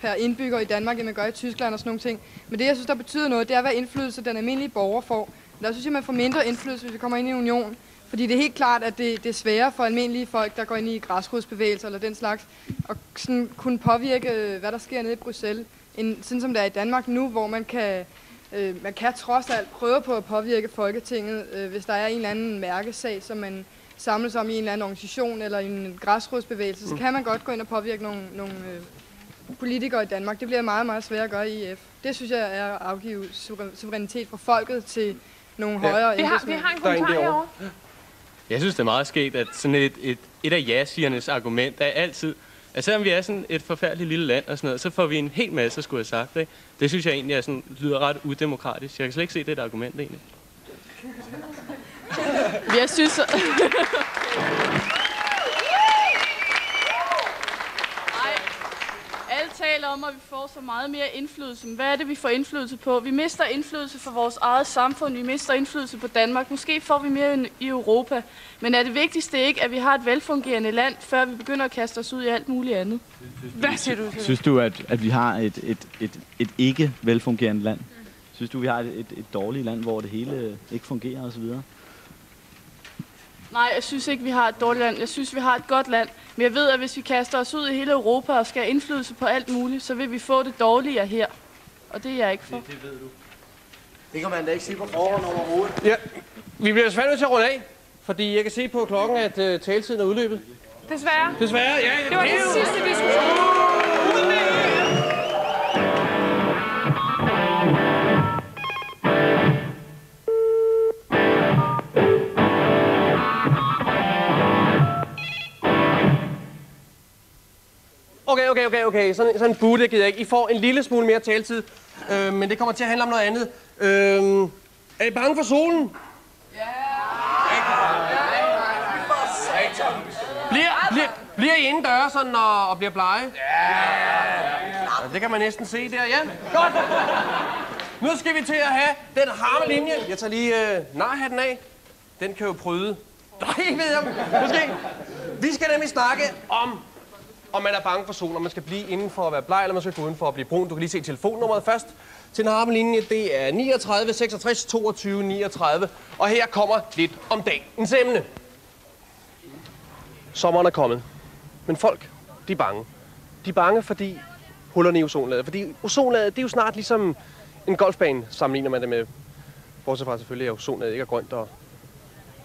per indbygger i Danmark, end man gør i Tyskland og sådan nogle ting. Men det, jeg synes, der betyder noget, det er, hvad indflydelse den almindelige borger får. Men der synes jeg, man får mindre indflydelse, hvis vi kommer ind i union. Fordi det er helt klart, at det er sværere for almindelige folk, der går ind i græsrodsbevægelser eller den slags, at sådan kunne påvirke, hvad der sker nede i Bruxelles, end sådan som det er i Danmark nu, hvor man kan trods alt prøve på at påvirke Folketinget, hvis der er en eller anden mærkesag, som man samles om i en eller anden organisation eller i en græsrodsbevægelse, så kan man godt gå ind og påvirke nogle politikere i Danmark. Det bliver meget, meget svært at gøre i EF. Det synes jeg er at afgive suverænitet fra folket til nogle højere embedsmænd. Vi har en kommentar herovre. Jeg synes, det er meget skægt, at sådan et af ja-siernes argument er altid, at selvom vi er sådan et forfærdeligt lille land og sådan noget, så får vi en hel masse at skulle have sagt. Ikke? Det synes jeg egentlig er sådan, lyder ret udemokratisk. Jeg kan slet ikke se, det er et argument egentlig. Jeg synes... om, at vi får så meget mere indflydelse. Men hvad er det, vi får indflydelse på? Vi mister indflydelse for vores eget samfund. Vi mister indflydelse på Danmark. Måske får vi mere i Europa. Men er det vigtigste ikke, at vi har et velfungerende land, før vi begynder at kaste os ud i alt muligt andet? Hvad siger du til det? Synes du, at vi har et ikke velfungerende land? Synes du, vi har et dårligt land, hvor det hele ikke fungerer osv.? Nej, jeg synes ikke, vi har et dårligt land. Jeg synes, vi har et godt land. Men jeg ved, at hvis vi kaster os ud i hele Europa og skal have indflydelse på alt muligt, så vil vi få det dårligere her. Og det er jeg ikke for. Det ved du. Det kan man da ikke sige på forhånd overhovedet. Ja, vi bliver desværre nødt til at runde af, fordi jeg kan se på klokken, at taletiden er udløbet. Desværre. Desværre, ja. Det var den sidste diskussion. Okay. Sådan en bute gider jeg ikke. I får en lille smule mere taletid, men det kommer til at handle om noget andet. Er I bange for solen? Bliver I indendøre sådan og bliver blege? Ja, det kan man næsten se der, ja. Godt! Nu skal vi til at have den harmelinje. Jeg tager lige narhatten af. Den kan jo pryde. Nej, ved jeg måske. Vi skal nemlig snakke om man er bange for solen, om man skal blive inden for at være bleg, eller man skal gå uden for at blive brun. Du kan lige se telefonnummeret først til den harmelinje. Det er 39 66 22 39. Og her kommer lidt om dagens emne. Sommeren er kommet. Men folk, de er bange. De er bange, fordi hullerne i ozonlaget. Fordi ozonlaget, det er jo snart ligesom en golfbane, sammenligner man det med. Bortset fra selvfølgelig, at ozonlaget ikke er grønt, og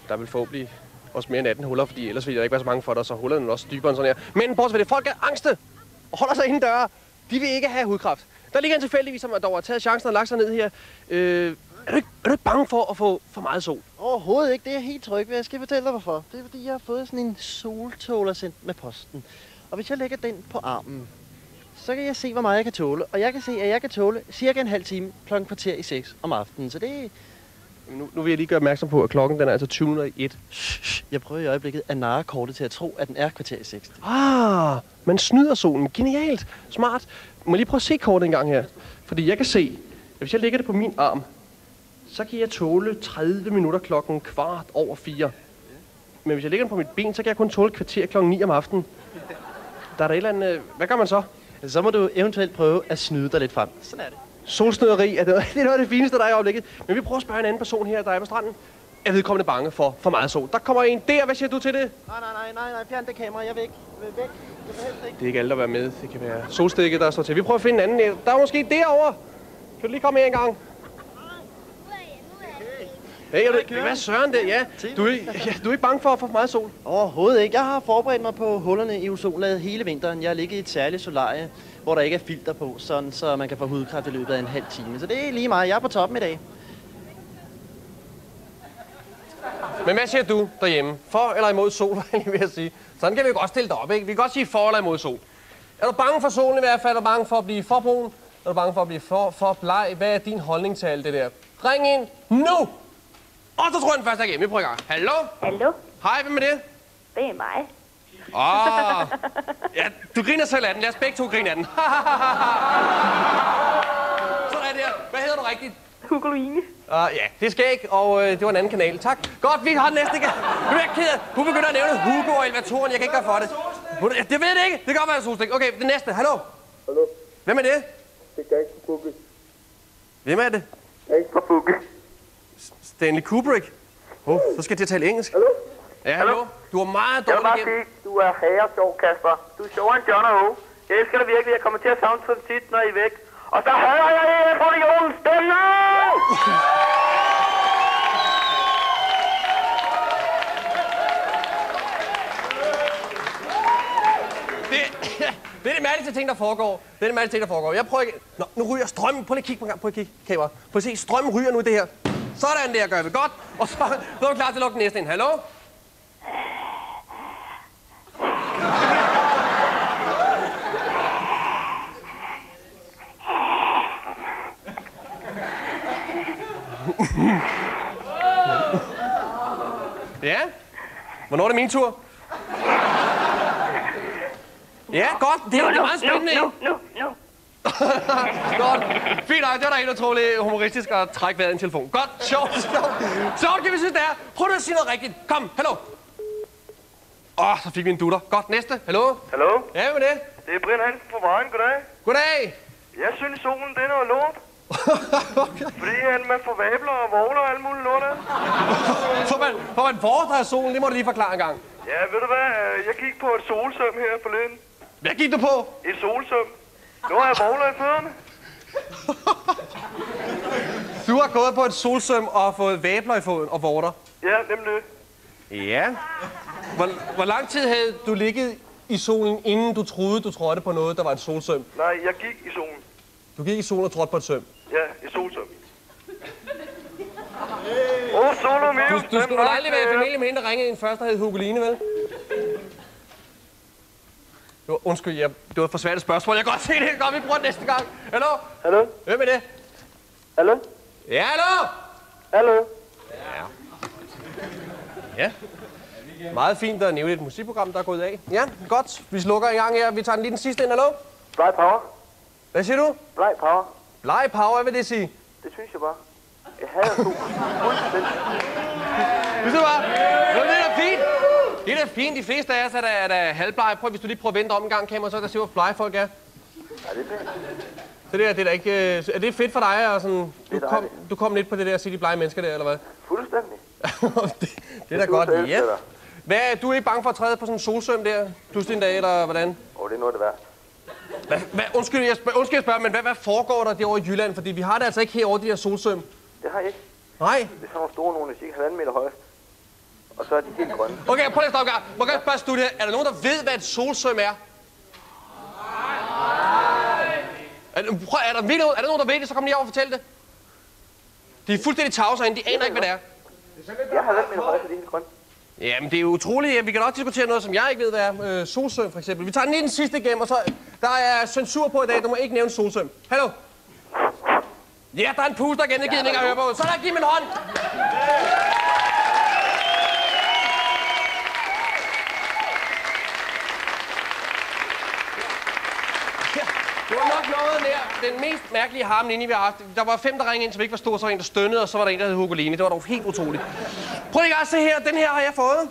der vil forhåbentlig også mere end 18 huller, fordi ellers vil der ikke være så mange for dig, så hullerne er også dybere end sådan her. Men bortset fra det, folk er angste og holder sig indendøre. De vil ikke have hudkræft. Der ligger en tilfældigvis, som der har taget chancen og lagt sig ned her. Er du ikke bange for at få for meget sol? Overhovedet ikke. Det er jeg helt tryg ved. Jeg skal fortælle dig hvorfor. Det er fordi, jeg har fået sådan en soltåler sendt med posten. Og hvis jeg lægger den på armen, så kan jeg se, hvor meget jeg kan tåle. Og jeg kan se, at jeg kan tåle cirka en halv time klokken 5:45 om aftenen. Så det. Nu vil jeg lige gøre opmærksom på, at klokken den er altså 20:01. Jeg prøver i øjeblikket at narre kortet til at tro, at den er 5:45. Man snyder solen. Genialt. Smart. Må jeg lige prøve at se kortet en gang her? Fordi jeg kan se, at hvis jeg lægger det på min arm, så kan jeg tåle 30 minutter klokken 4:15. Men hvis jeg lægger den på mit ben, så kan jeg kun tåle kvarter klokken 9 om aftenen. Der er der et eller andet. Hvad gør man så? Så må du eventuelt prøve at snyde dig lidt frem. Sådan er det. Solsnyderi det er noget af det fineste, der er i øjeblikket. Men vi prøver at spørge en anden person her, der er på stranden. Er vedkommende bange for meget sol? Der kommer en der. Hvad siger du til det? Nej. Fjern det kamera. Jeg vil ikke. Væk. Jeg vil helst ikke. Det er ikke alle, der vil være med. Det kan være solstikket, der står til. Vi prøver at finde en anden. Der er måske derovre. Kan du lige komme her en gang? Hey, hvad søren det? Ja, du er ikke bange for at få for meget sol? Overhovedet ikke. Jeg har forberedt mig på hullerne i ozonlaget hele vinteren. Jeg har ligget i et særligt solarie, hvor der ikke er filter på, sådan, så man kan få hudkræft i løbet af en halv time. Så det er lige meget. Jeg er på toppen i dag. Men hvad siger du derhjemme? For eller imod sol, var jeg lige ved at sige. Sådan kan vi godt stille det op, ikke? Vi kan godt sige for eller imod sol. Er du bange for solen i hvert fald? Er du bange for at blive for brun? Er du bange for at blive for bleg? Hvad er din holdning til alt det der? Ring ind nu! Og så tror jeg den første er igennem. Vi prøver i gang. Hallo? Hallo? Hej, hvem er det? Det er mig. Ja, du griner selv af den. Lad os begge to grine af den. Sådan er det her. Hvad hedder du rigtigt? Hugo Louine. Ja, det skal ikke, og det var en anden kanal. Tak. Godt, vi har den næste gang. Nu er jeg ked af. Hun begynder at nævne Hugo og elevatoren. Jeg kan ikke gøre for det. Det ved det ikke. Det kan godt være solstik. Okay, det næste. Hallo? Hallo? Hvem er det? Det er ikke for Bugge. Hvem er det? Ikke for Bugge. Stanley Kubrick. Så skal jeg til at tale engelsk. Hallo? Ja, hallo? Du er meget dårlig igennem. Jeg vil bare sige, du er herresjov, Kasper. Du er sjovere end John og Ho. Jeg elsker dig virkelig. Jeg kommer til at savne sådan tit, når I er væk. Og så hører jeg jer på regionen stemme! Det er det mærkeligste ting, der foregår. Jeg prøver ikke. Nå, nu ryger strømmen. Prøv lige at kigge på en gang. Prøv at kigge, kamera. Prøv at se, strømmen ryger nu det her. Sådan der gør vi godt. Og så er vi klar til at lukke den næste ind. Hallo? Ja? Hvornår er det min tur? Ja, godt. Det er meget spændende. Nu. Godt. Fint nok, det var da helt utroligt humoristisk at trække vejret i en telefon. Godt, sjovt. Sjovt kan vi synes, det er. Prøv nu at sige noget rigtigt. Kom, hallo. Så fik vi en dutter. Godt, næste. Hallo? Hallo? Ja, hvad med det? Det er Brian Hansen fra Vejen. Goddag. Goddag. Jeg synes, solen den er noget lort. Fordi man får vabler og vogler og alt muligt lort af. For man foredrer solen, det må du lige forklare en gang. Ja, ved du hvad? Jeg gik på et solsøm her forleden. Hvad gik du på? Et solsøm. Nu har jeg vogler i fødderne. Du har gået på et solsøm og fået vabler i foden og vorter. Ja, nemlig. Ja. Hvor lang tid havde du ligget i solen, inden du troede, du trådte på noget, der var et solsøm? Nej, jeg gik i solen. Du gik i solen og trådte på et søm? Ja, i solsøm. Solo Mio. Du skulle aldrig være i familie med hende, der ringede ind først, der hed Hugoline, vel? Undskyld, det var et for svært et spørgsmål. Jeg kan godt se det. Godt, vi bruger det næste gang. Hallo? Hallo? Hvem er det? Hallo? Ja, hallo? Hallo? Ja. Meget fint at nævne et musikprogram, der er gået af. Ja, godt. Vi slukker i gang her. Vi tager lige den sidste ind. Hallo? Bleg Power. Hvad siger du? Bleg Power. Bleg Power, hvad vil det sige? Det synes jeg bare. Jeg hader sol. Du siger bare, det er da fint. Det er da fint. De fleste af os er da halvblege. Prøv, hvis du lige prøver at vente om en gang, kamera, så kan du se, hvor blege folk er. Ja, det er pænt. Så det er da ikke... Er det fedt for dig? Og sådan, du kom lidt på det der at sige de blege mennesker der, eller hvad? Fuldstændig. det er da godt. Ja. Hvad, du er ikke bange for at træde på sådan en solsøm der? Pludselig en dag, eller hvordan? Det er noget af det værd. Undskyld, jeg spørger, men hvad foregår der derovre i Jylland? Fordi vi har det altså ikke herovre, de her solsøm. Det har jeg ikke. Nej. Det er sådan nogle store nogle, der er 1,5 meter høje. Og så er de helt grønne. Okay, prøv lige at stoppe gang. Må jeg bare studere. Er der nogen, der ved, hvad et solsøm er? Er der nogen, der ved det, så kom lige over og fortæl det. De er fuldstændig tavse herinde, de aner ikke, hvad det er. Jeg har 1,5 meter høje, så de er helt grønne. Jamen, det er jo utroligt. Vi kan også diskutere noget, som jeg ikke ved, hvad er. Solsøm, for eksempel. Vi tager den lige den sidste igennem, og så... Der er censur på i dag. Du må ikke nævne solsøm. Hallo? Ja, der er en puster igen. Jeg gider ikke at høre på. Så der, giv mig en hånd. Det var nok noget nær den mest mærkelige harmoni, vi har haft. Der var 5, der ringede ind, som ikke var stor, så var en, der stønnede, og så var der en, der hed Hugoline. Det var dog helt utroligt. Prøv lige at se her. Den her har jeg fået.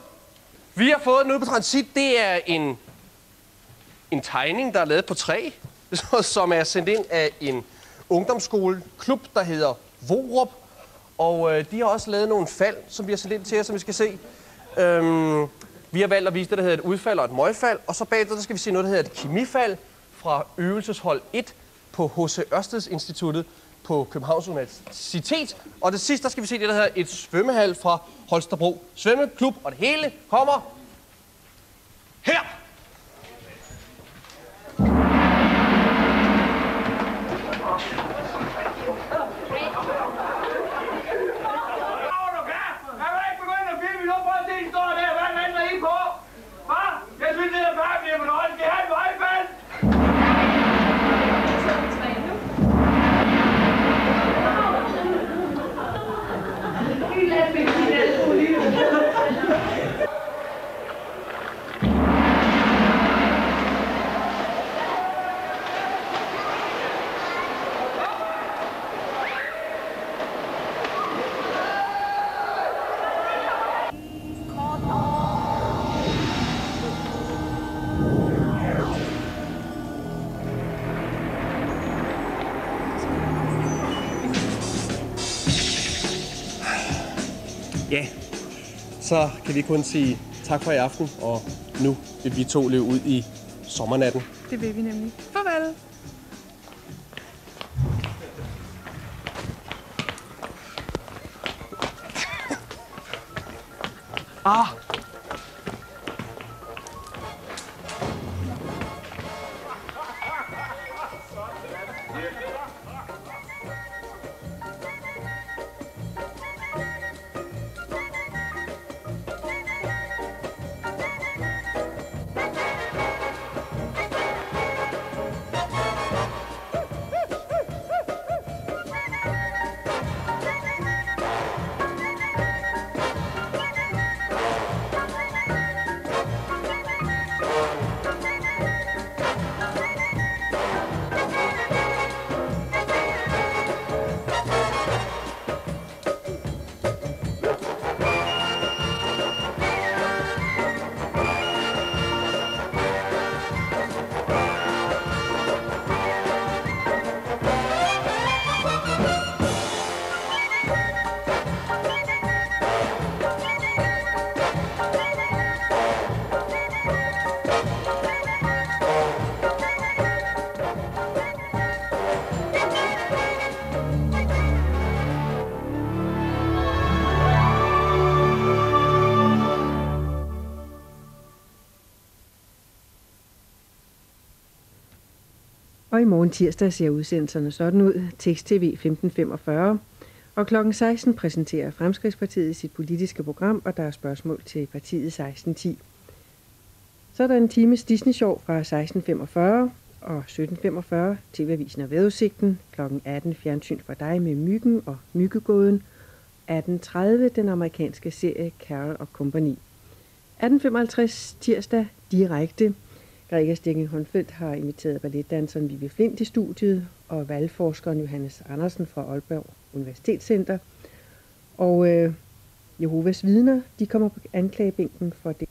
Vi har fået den ude på Transit. Det er en tegning, der er lavet på træ, som er sendt ind af en ungdomsskoleklub, der hedder Vorup. Og de har også lavet nogle fald, som vi har sendt ind til jer, som vi skal se. Vi har valgt at vise det, der hedder et udfald og et møgfald. Og så bagefter, der skal vi se noget, der hedder et kemifald fra øvelseshold 1 på H.C. Ørsteds Instituttet på Københavns Universitet. Og det sidste, der skal vi se det, der hedder et svømmehal fra Holstebro Svømmeklub. Og det hele kommer her. Jeg synes, det er bare, at vi er på noget. Skal I have et vejfald? Ja, så kan vi kun sige tak for i aften, og nu vil vi to løbe ud i sommernatten. Det vil vi nemlig. Farvel. Og i morgen tirsdag ser udsendelserne sådan ud. Tekst-TV 15.45. Og kl. 16 præsenterer Fremskridtspartiet sit politiske program, og der er spørgsmål til partiet 16.10. Så er der en times Disney-sjov fra 16.45 og 17.45, TV-avisen og vejrudsigten. Kl. 18 fjernsyn for dig med Myggen og Myggegåden. 18.30 den amerikanske serie Carol og Company. 18.55 tirsdag direkte. Gregers Stikking Håndfeldt har inviteret balletdanseren Vivi Flint i studiet, og valgforskeren Johannes Andersen fra Aalborg Universitetscenter. Og Jehovas vidner, de kommer på anklagebænken for det.